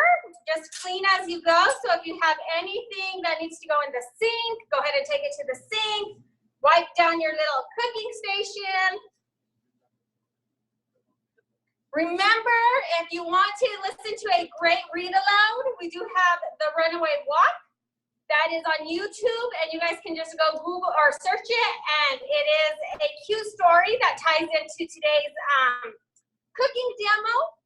B: just clean as you go. So if you have anything that needs to go in the sink, go ahead and take it to the sink. Wipe down your little cooking station. Remember, if you want to listen to a great read aloud, we do have the Runaway Walk. That is on YouTube, and you guys can just go Google or search it, and it is a cute story that ties into today's cooking demo.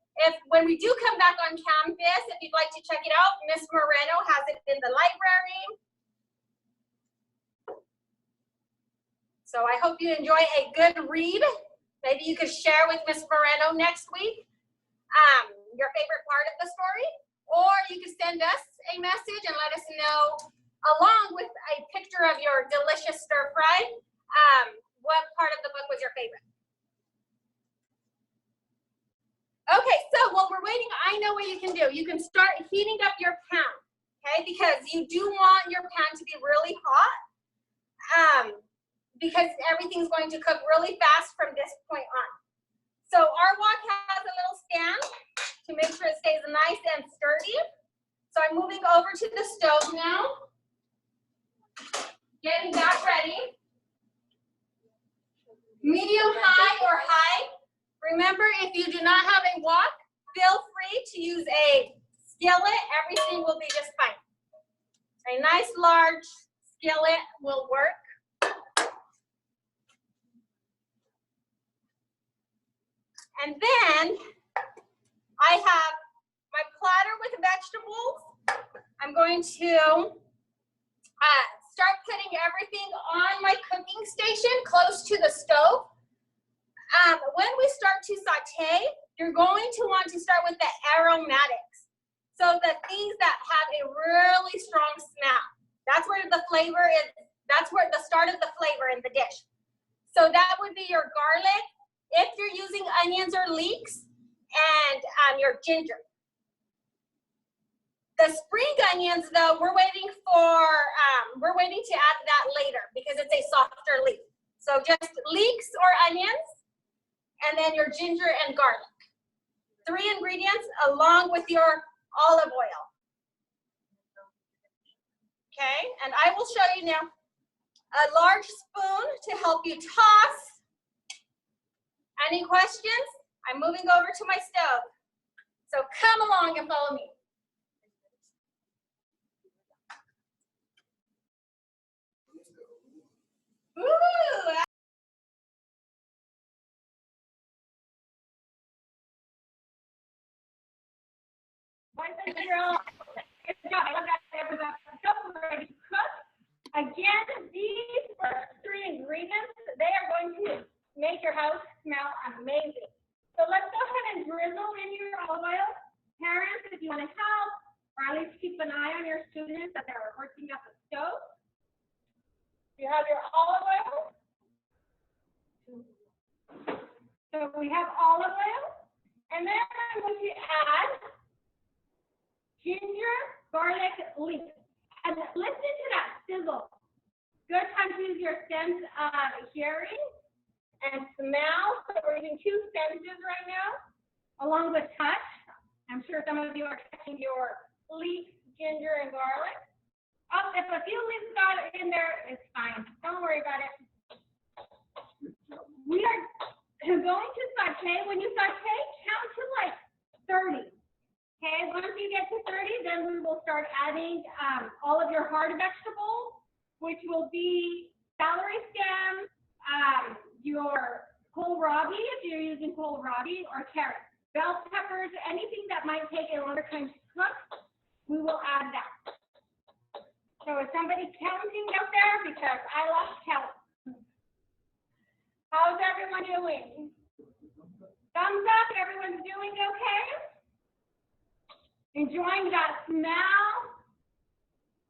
B: When we do come back on campus, if you'd like to check it out, Miss Moreno has it in the library. So I hope you enjoy a good read. Maybe you could share with Miss Moreno next week your favorite part of the story, or you could send us a message and let us know, along with a picture of your delicious stir fry, what part of the book was your favorite. Okay, so while we're waiting, I know what you can do. You can start heating up your pan, okay? Because you do want your pan to be really hot, because everything's going to cook really fast from this point on. So our wok has a little stand to make sure it stays nice and sturdy. So I'm moving over to the stove now. Getting that ready. Medium, high, or high. Remember, if you do not have a wok, feel free to use a skillet. Everything will be just fine. A nice large skillet will work. And then I have my platter with vegetables. I'm going to start putting everything on my cooking station close to the stove. When we start to saute, you're going to want to start with the aromatics. So the things that have a really strong smell. That's where the flavor is, that's where the start of the flavor in the dish. So that would be your garlic, if you're using onions or leeks, and your ginger. The spring onions, though, we're waiting to add that later because it's a softer leaf. So just leeks or onions, and then your ginger and garlic. 3 ingredients along with your olive oil. Okay, and I will show you now a large spoon to help you toss. Any questions? I'm moving over to my stove. So come along and follow me. Ooh.
G: Again, these first 3 ingredients, they are going to make your house smell amazing. So let's go ahead and drizzle in your olive oil. Parents, if you want to help, or at least keep an eye on your students that they're working at the stove. You have your olive oil. So we have olive oil. And then I'm going to add ginger, garlic, leeks. And listen to that sizzle. Good time to use your sense of hearing and smell. So we're using 2 senses right now, along with touch. I'm sure some of you are touching your leeks, ginger, and garlic. Oh, if a few leaves got in there, it's fine. Don't worry about it. We are going to saute. When you saute, count to like 30. Okay, once you get to 30, then we will start adding all of your hard vegetables, which will be celery stem, your kohlrabi, if you're using kohlrabi, or carrots, bell peppers, anything that might take a longer time to cook, we will add that. So is somebody counting out there? Because I lost count. How's everyone doing? Thumbs up, everyone's doing okay? Enjoying that smell?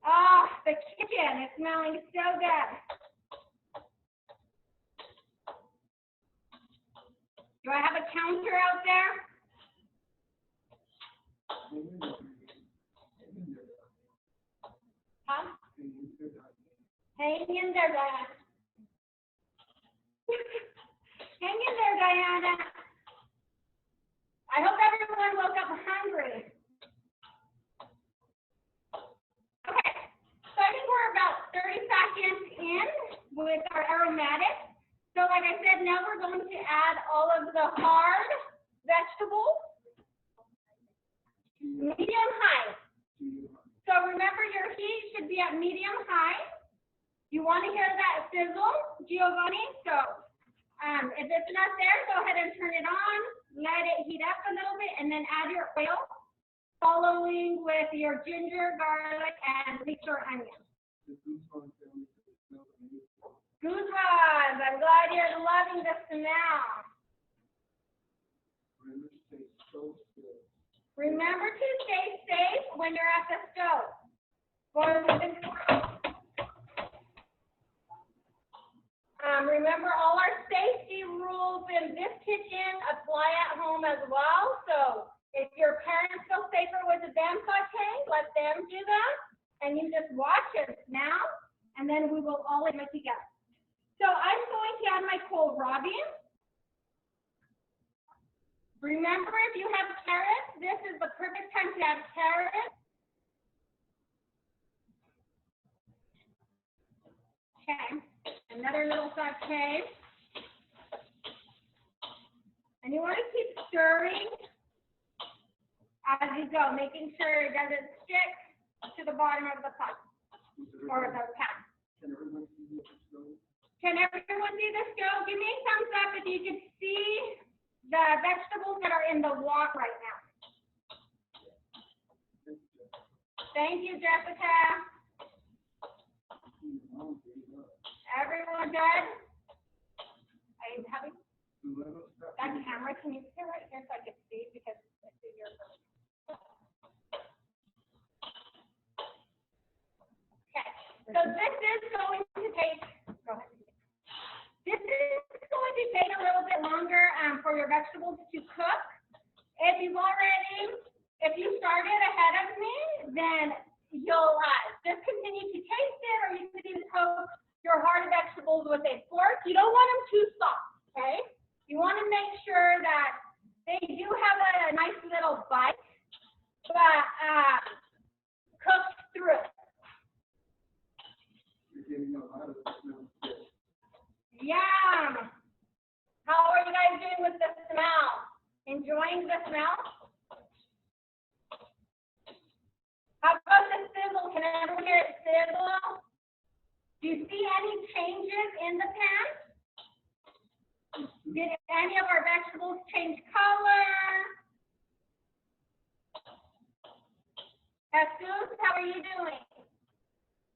G: Oh, the kitchen is smelling so good. Do I have a counter out there? Huh? Hang in there, Diana. Hang in there, Diana. I hope everyone woke up hungry. Okay, so I think we're about 30 seconds in with our aromatics. So like I said, now we're going to add all of the hard vegetables. Medium high. So remember your heat should be at medium high. You want to hear that sizzle, Giovanni? So if it's not there, go ahead and turn it on. Let it heat up a little bit and then add your oil, following with your ginger, garlic, and leeks or onion. Goosebumps. I'm glad you're loving the smell. Remember to stay safe when you're at the stove. Remember, all our safety rules in this kitchen apply at home as well. So if your parents feel safer with the bam saute, let them do that. And you just watch it now, and then we will all enjoy together. So I'm going to add my kohlrabi. Remember, if you have carrots, this is the perfect time to add carrots. Okay, another little saute. And you want to keep stirring as you go, making sure it doesn't stick to the bottom of the pot or the pan. Can everyone see the stove? Give me a thumbs up if you can see the vegetables that are in the wok right now. Thank you, Jessica. Everyone good? Are you having that camera? Can you sit right here so I can see, because this is your first. Okay, so this is going to take, go ahead. This is going to take a little bit longer for your vegetables to cook. If you started ahead of me, then you'll just continue to taste it, or you could even cook your hard vegetables with a fork. You don't want them too soft, okay? You want to make sure that they do have a nice little bite, but cooked through. Yum! How are you guys doing with the smell? Enjoying the smell? How about the sizzle? Can everyone hear it sizzle? Do you see any changes in the pan? Did any of our vegetables change color? Jesus, how are you doing?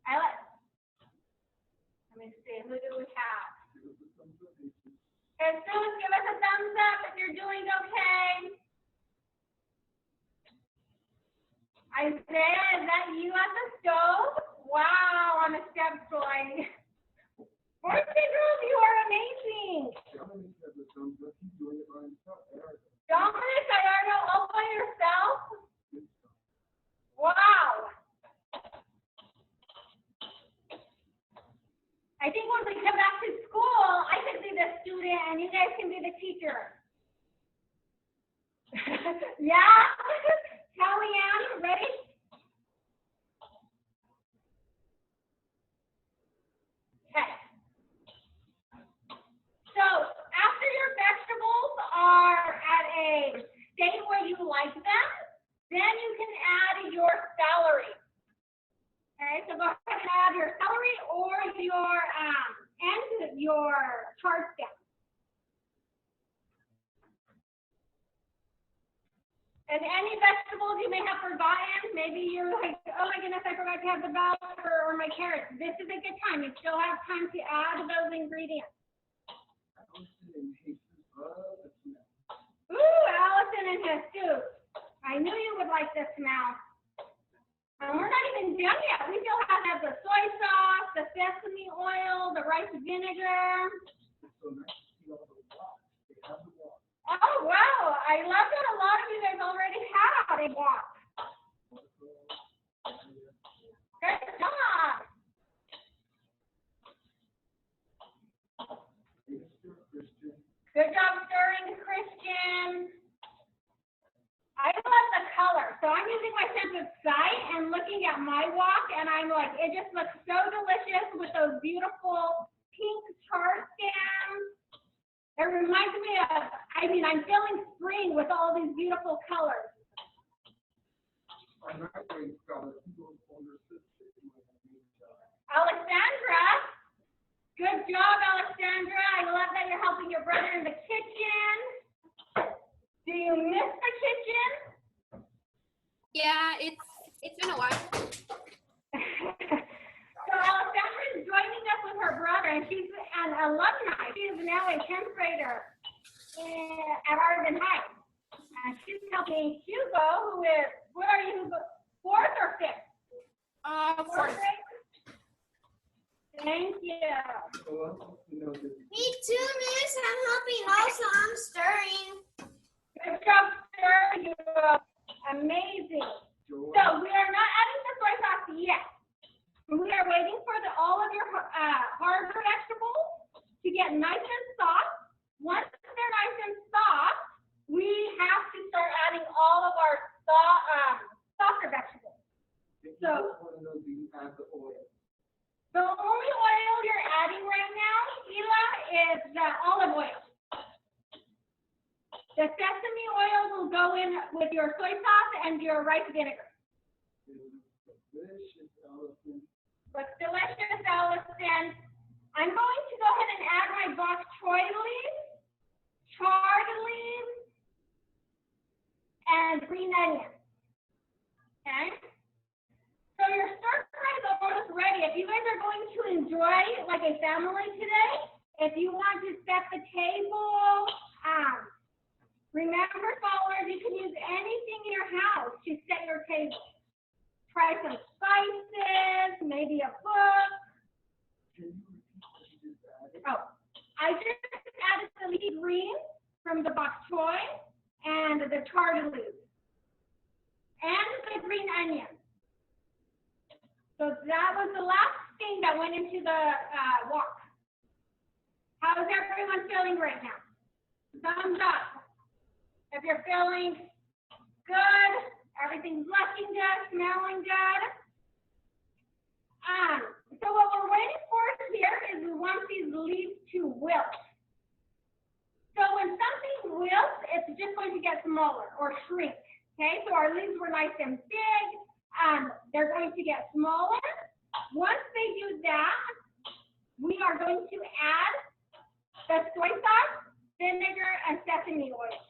G: Let me see, who do we have? Jesus, give us a thumbs up if you're doing okay. Isaiah, is that you at the stove? Wow, on a step stool. Birthday girls, you are amazing. Dominic, Ayarno, all by yourself? Wow. I think when we come back to school, I can be the student and you guys can be the teacher. Yeah? Kellyanne, ready? Okay. So after your vegetables are at a state where you like them, then you can add your celery. Okay, so go ahead and add your celery or your chard stem. And any vegetables you may have forgotten, maybe you're like, oh my goodness, I forgot to have the bell pepper or my carrots. This is a good time. You still have time to add those ingredients. Ooh, Allison and Jesus. I knew you would like this smell. And we're not even done yet. We still have the soy sauce, the sesame oil, the rice vinegar. Oh, wow. I love that a lot of you guys already have a wok. Good job. Good job stirring, Christian. I love the color. So I'm using my sense of sight and looking at my wok, and I'm like, it just looks so delicious with those beautiful pink chard stems. It reminds me of, I'm feeling spring with all these beautiful colors. Alexandra. Good job, Alexandra. I love that you're helping your brother in the kitchen. Do you miss the kitchen?
B: Yeah, it's been a while.
G: So Alexandra is joining us with her brother, and she's an alumni. She is now a 10th grader at Arvin High. And she's helping Hugo, who is, where are you, Hugo? 4th or 5th? Fourth grade? Thank you.
F: Me too, Miss. I'm helping also. I'm stirring.
G: Good job, sir. You're amazing. So we are not adding the soy sauce yet. We are waiting for all of your hard vegetables to get nice and soft. Once they're nice and soft, we have to start adding all of our softer vegetables. So the only oil you're adding right now, Ela, is the olive oil. The sesame oil will go in with your soy sauce and your rice vinegar. Looks delicious, Allison. I'm going to go ahead and add my bok choy leaves, chard leaves, and green onions. Okay? So your stir fry is almost ready. If you guys are going to enjoy like a family today, if you want to set the table, remember, followers, you can use anything in your house to set your table. Try some spices, maybe a book. Oh, I just added the leafy greens from the bok choy and the chard leaves and the green onions. So that was the last thing that went into the wok. How is everyone feeling right now? Thumbs up. If you're feeling good, everything's looking good, smelling good. So what we're waiting for here is we want these leaves to wilt. So when something wilts, it's just going to get smaller or shrink. Okay, so our leaves were nice and big. They're going to get smaller. Once they do that, we are going to add the soy sauce, vinegar, and sesame oil.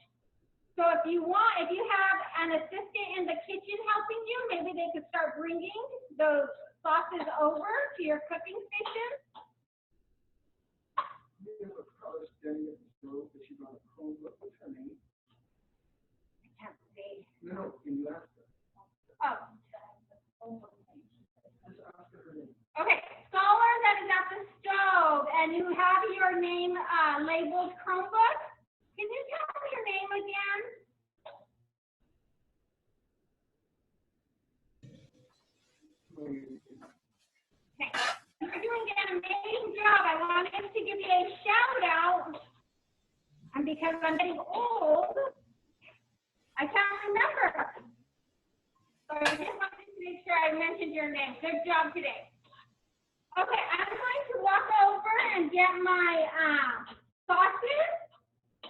G: So if you have an assistant in the kitchen helping you, maybe they could start bringing those sauces over to your cooking station. I can't see.
C: No, can you ask her?
G: Oh. Okay, scholar that is at the stove, and you have your name labeled Chromebook. Can you tell me your name again? Okay, you're doing an amazing job. I wanted to give you a shout out, and because I'm getting old, I can't remember. So I just wanted to make sure I mentioned your name. Good job today. Okay, I'm going to walk over and get my sauces.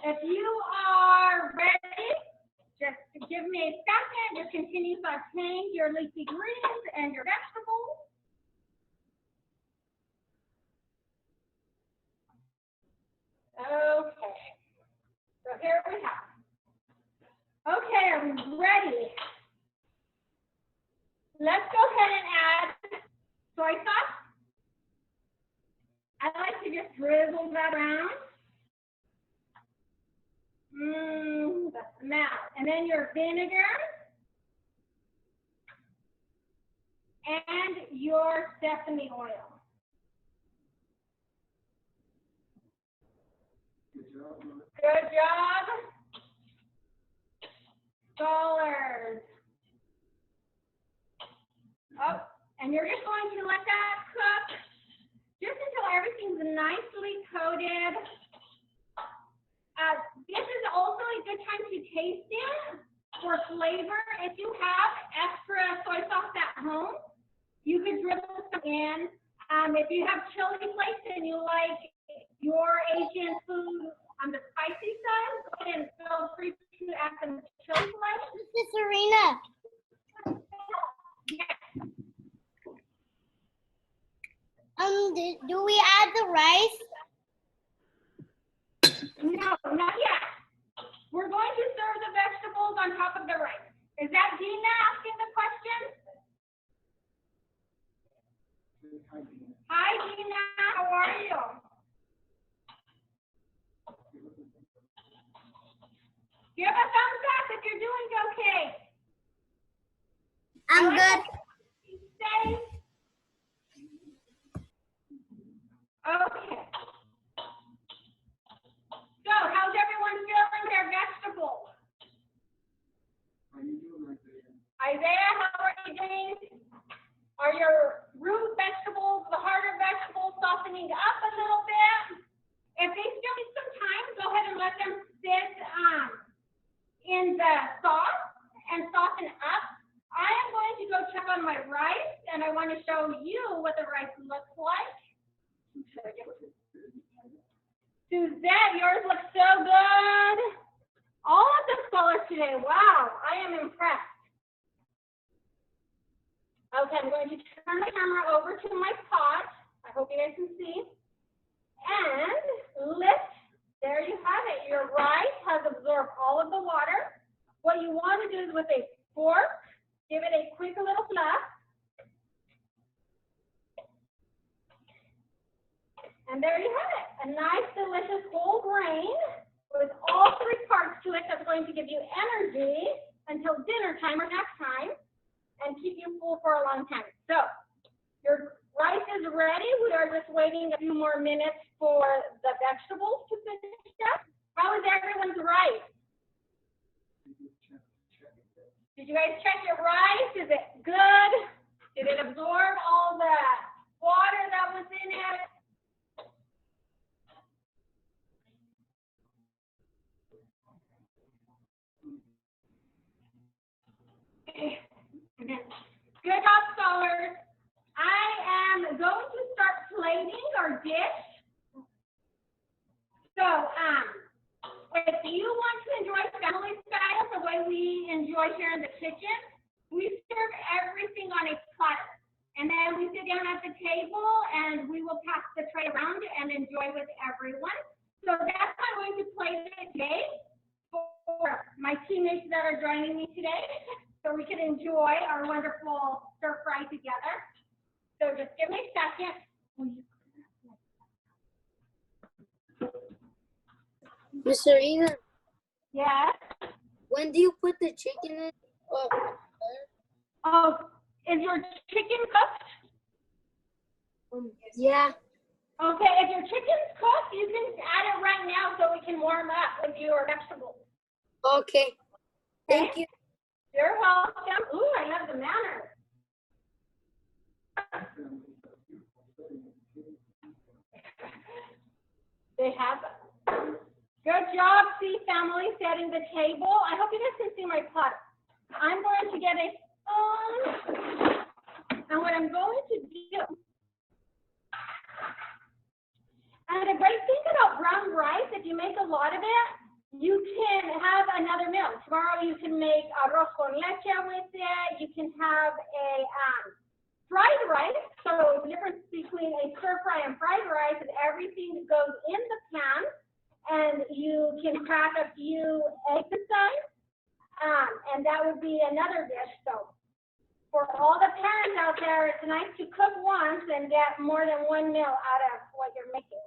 G: If you are ready, just give me a second. Just continue sauteing your leafy greens and your vegetables. Okay, so here we have. Okay, are we ready? Let's go ahead and add soy sauce. I like to just drizzle that around. The smell. And then your vinegar. And your sesame oil. Good job. Scholars. Oh, and you're just going to let that cook just until everything's nicely coated. This is also a good time to taste it for flavor. If you have extra soy sauce at home, you could drizzle some in. If you have chili flakes and you like your Asian food on the spicy side, go ahead and feel free to add some chili flakes.
F: This is Serena. Do we add the rice?
G: No, not yet. We're going to serve the vegetables on top of the rice. Is that Dina asking the question? Hi, Dina. How are you? Give a thumbs up if you're doing okay.
F: I'm good.
G: Stay. Okay. So, how's everyone feeling their vegetables? Isaiah, how are you doing? Are your root vegetables, the harder vegetables, softening up a little bit? If they still need some time, go ahead and let them sit in the sauce and soften up. I am going to go check on my rice, and I want to show you what the rice looks like. Suzette, yours looks so good. All of the colors today. Wow, I am impressed. Okay, I'm going to turn the camera over to my pot. I hope you guys can see. And there you have it. Your rice has absorbed all of the water. What you want to do is with a fork, give it a quick little fluff. And there you have it. A nice, delicious whole grain with all three parts to it that's going to give you energy until dinner time or snack time and keep you full for a long time. So your rice is ready. We are just waiting a few more minutes for the vegetables to finish up. How is everyone's rice? Did you guys check your rice? Is it good? Did it absorb all the water that was in it? Good job, scholars. I am going to start plating our dish. So, if you want to enjoy family style, the way we enjoy here in the kitchen, we serve everything on a platter. And then we sit down at the table and we will pass the tray around and enjoy with everyone. So that's how I'm going to plate it today for my teammates that are joining me today, so we can enjoy our wonderful stir fry together. So just give me a second.
F: Miss Serena,
G: Yes.
F: when do you put the chicken in?
G: Oh, is your chicken cooked?
F: Yeah.
G: Okay, if your chicken's cooked, you can add it right now so we can warm up with your vegetables.
F: Okay. Thank you.
G: You're welcome. Ooh, I love the manners. They have it. Good job, C family, setting the table. I hope you guys can see my pot. I'm going to get a spoon, and what I'm going to do, and the great thing about brown rice, if you make a lot of it, you can have another meal. Tomorrow you can make arroz con leche with it. You can have a fried rice. So the difference between a stir fry and fried rice is everything goes in the pan, and you can crack a few eggs inside, and that would be another dish. So for all the parents out there, it's nice to cook once and get more than one meal out of what you're making.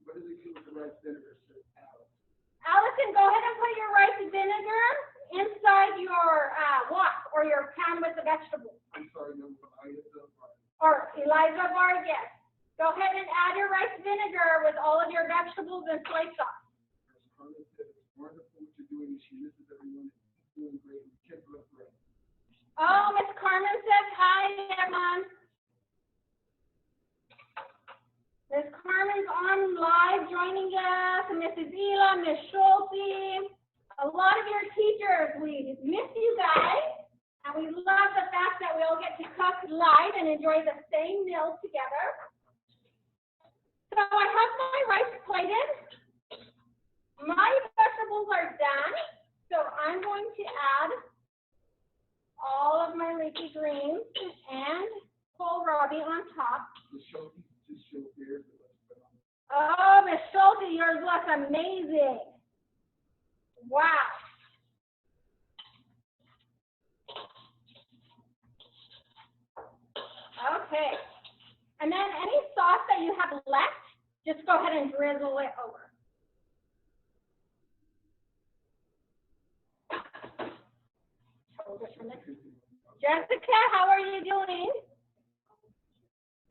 C: What does it do with the rice vinegar?
G: Allison, go ahead and put your rice vinegar inside your wok or your pan with the vegetables.
C: I'm sorry, no,
G: Or Eliza Vargas. Go ahead and add your rice vinegar with all of your vegetables and soy sauce.
C: Carmen said it's wonderful what you're doing, and she misses everyone. It's doing great. Kids look great.
G: Oh, Miss Carmen says hi, everyone. Miss Carmen's on live joining us. Mrs. Ela, Miss Schulte, a lot of your teachers. We miss you guys, and we love the fact that we all get to cook live and enjoy the same meal together. So I have my rice plated. My vegetables are done. So I'm going to add all salami on top. Oh, Miss Schulte, yours looks amazing. Wow. Okay. And then any sauce that you have left, just go ahead and drizzle it over. Jessica, how are you doing?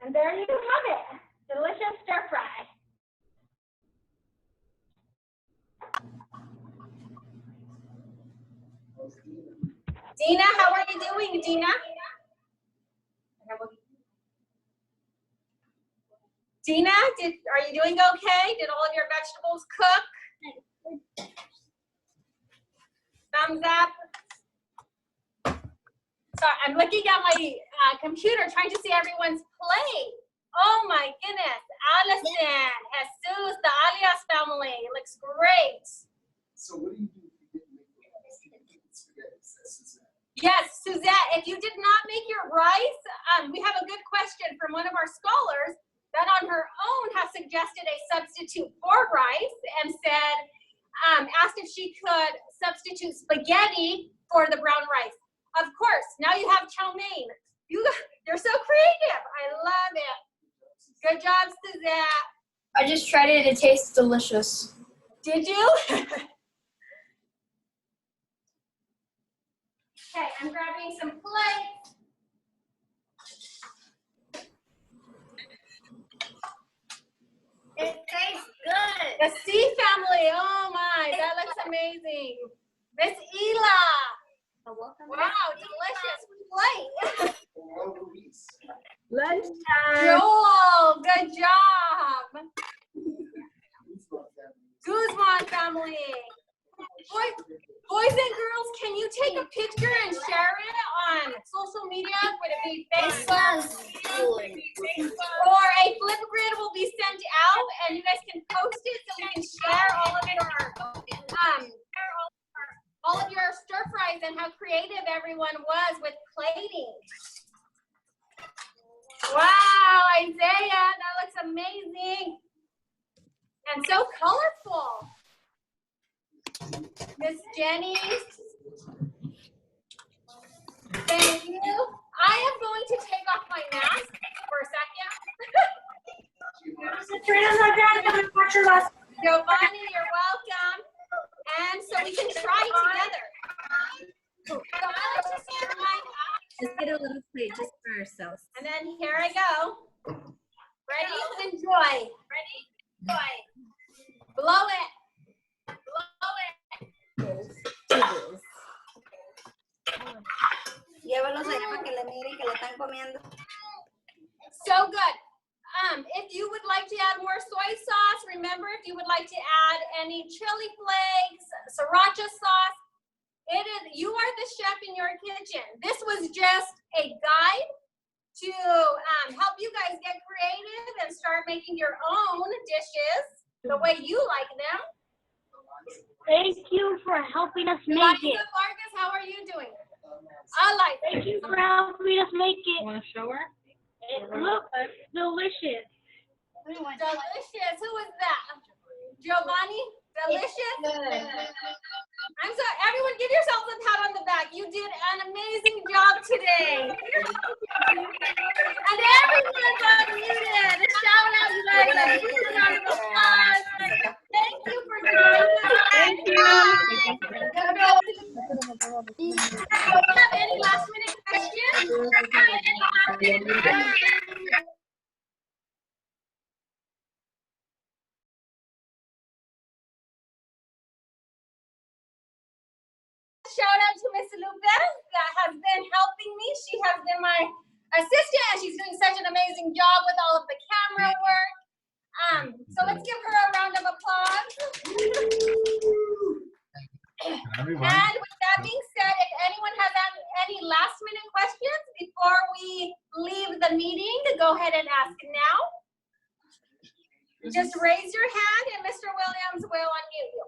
G: And there you have it. Delicious stir fry.
B: Dina, how are you doing, Dina? Dina, are you doing okay? Did all of your vegetables cook? Thumbs up. Sorry, I'm looking at my computer trying to see everyone's plate. Oh my goodness. Allison, Jesus, the Alias family. It looks great.
A: So what do you do if you didn't make the spaghetti?
B: Yes, Suzette, if you did not make your rice, we have a good question from one of our scholars that on her own has suggested a substitute for rice and said, asked if she could substitute spaghetti for the brown rice. Of course, now you have chow mein. You're so creative. I love it. Good job, Suzette.
F: I just tried it. It tastes delicious.
B: Did you? Okay, I'm grabbing some plates.
F: It tastes good.
B: The C family, oh my, that looks amazing. Miss Ela. Wow, delicious plate.
D: Lunchtime.
B: Joel, good job. Guzman family. Boys and girls, can you take a picture and share it on social media? Would it be Facebook? Or a Flipgrid will be sent out and you guys can post it so we can share all of your stir fries and how creative everyone was with plating. Wow, Isaiah, that looks amazing. And so colorful. Miss Jenny. Thank you. I am going to take off my mask for a second. Giovanni, you're welcome. And so we can try together. So I like to start my eyes.
D: Just get a little plate just for ourselves.
B: And then here I go. Ready? Enjoy. Ready? Enjoy. Blow it. Blow it.
F: Llévalos allá para que le miren que le están comiendo.
B: So good. If you would like to add more soy sauce, remember if you would like to add any chili flakes, sriracha sauce, you are the chef in your kitchen. This was just a guide to help you guys get creative and start making your own dishes the way you like them.
G: Thank you for helping us make it.
B: Vargas, how are you doing? I like it.
G: Thank you for helping us make it.
H: Want to show her?
G: It looks delicious.
B: Delicious. Who was that? Giovanni? Delicious? I'm sorry. Everyone give yourselves a pat on the back. You did an amazing job today. And everyone's unmuted. Shout out, you guys. A huge round of applause. Thank you for joining us.
G: Thank you.
B: Do you have any last minute questions? Shout out to Miss Lupe that has been helping me. She has been my assistant and she's doing such an amazing job with all of the camera work. So let's give her a round of applause. And with that being said, if anyone has any last minute questions before we leave the meeting, go ahead and ask now. Just raise your hand and Mr. Williams will unmute you.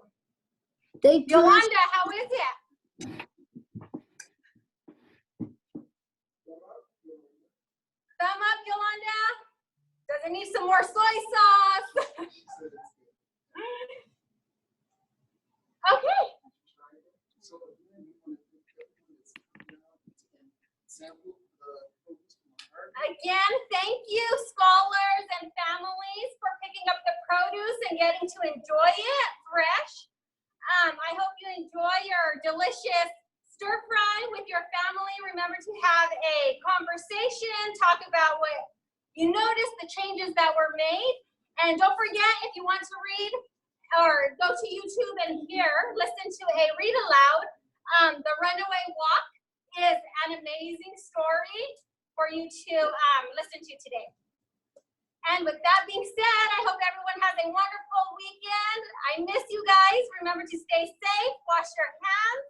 B: Yolanda, how is it? Thumb up, Yolanda.
D: Wanda? Doesn't need some more soy sauce. Okay. Again, thank you, scholars and families, for picking up the produce and getting to enjoy it fresh. I hope you enjoy your delicious stir fry with your family. Remember to have a conversation, talk about what you noticed, the changes that were made. And don't forget, if you want to read or go to YouTube and listen to a read aloud, The Runaway Walk is an amazing story for you to listen to today. And with that being said, I hope everyone has a wonderful weekend. I miss you guys. Remember to stay safe, wash your hands.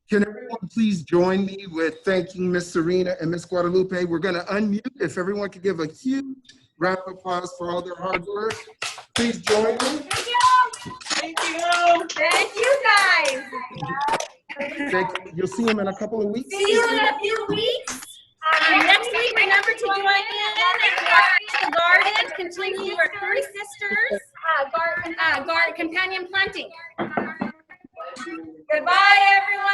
C: Can everyone please join me with thanking Miss Serena and Miss Guadalupe? We're going to unmute. If everyone could give a huge round of applause for all their hard work. Please join me.
D: Thank you.
A: Thank you.
D: Thank you, guys.
C: You'll see them in a couple of weeks.
D: See you in a few weeks. Next week, remember to join in the garden. Continue your Three Sisters companion planting. Goodbye, everyone.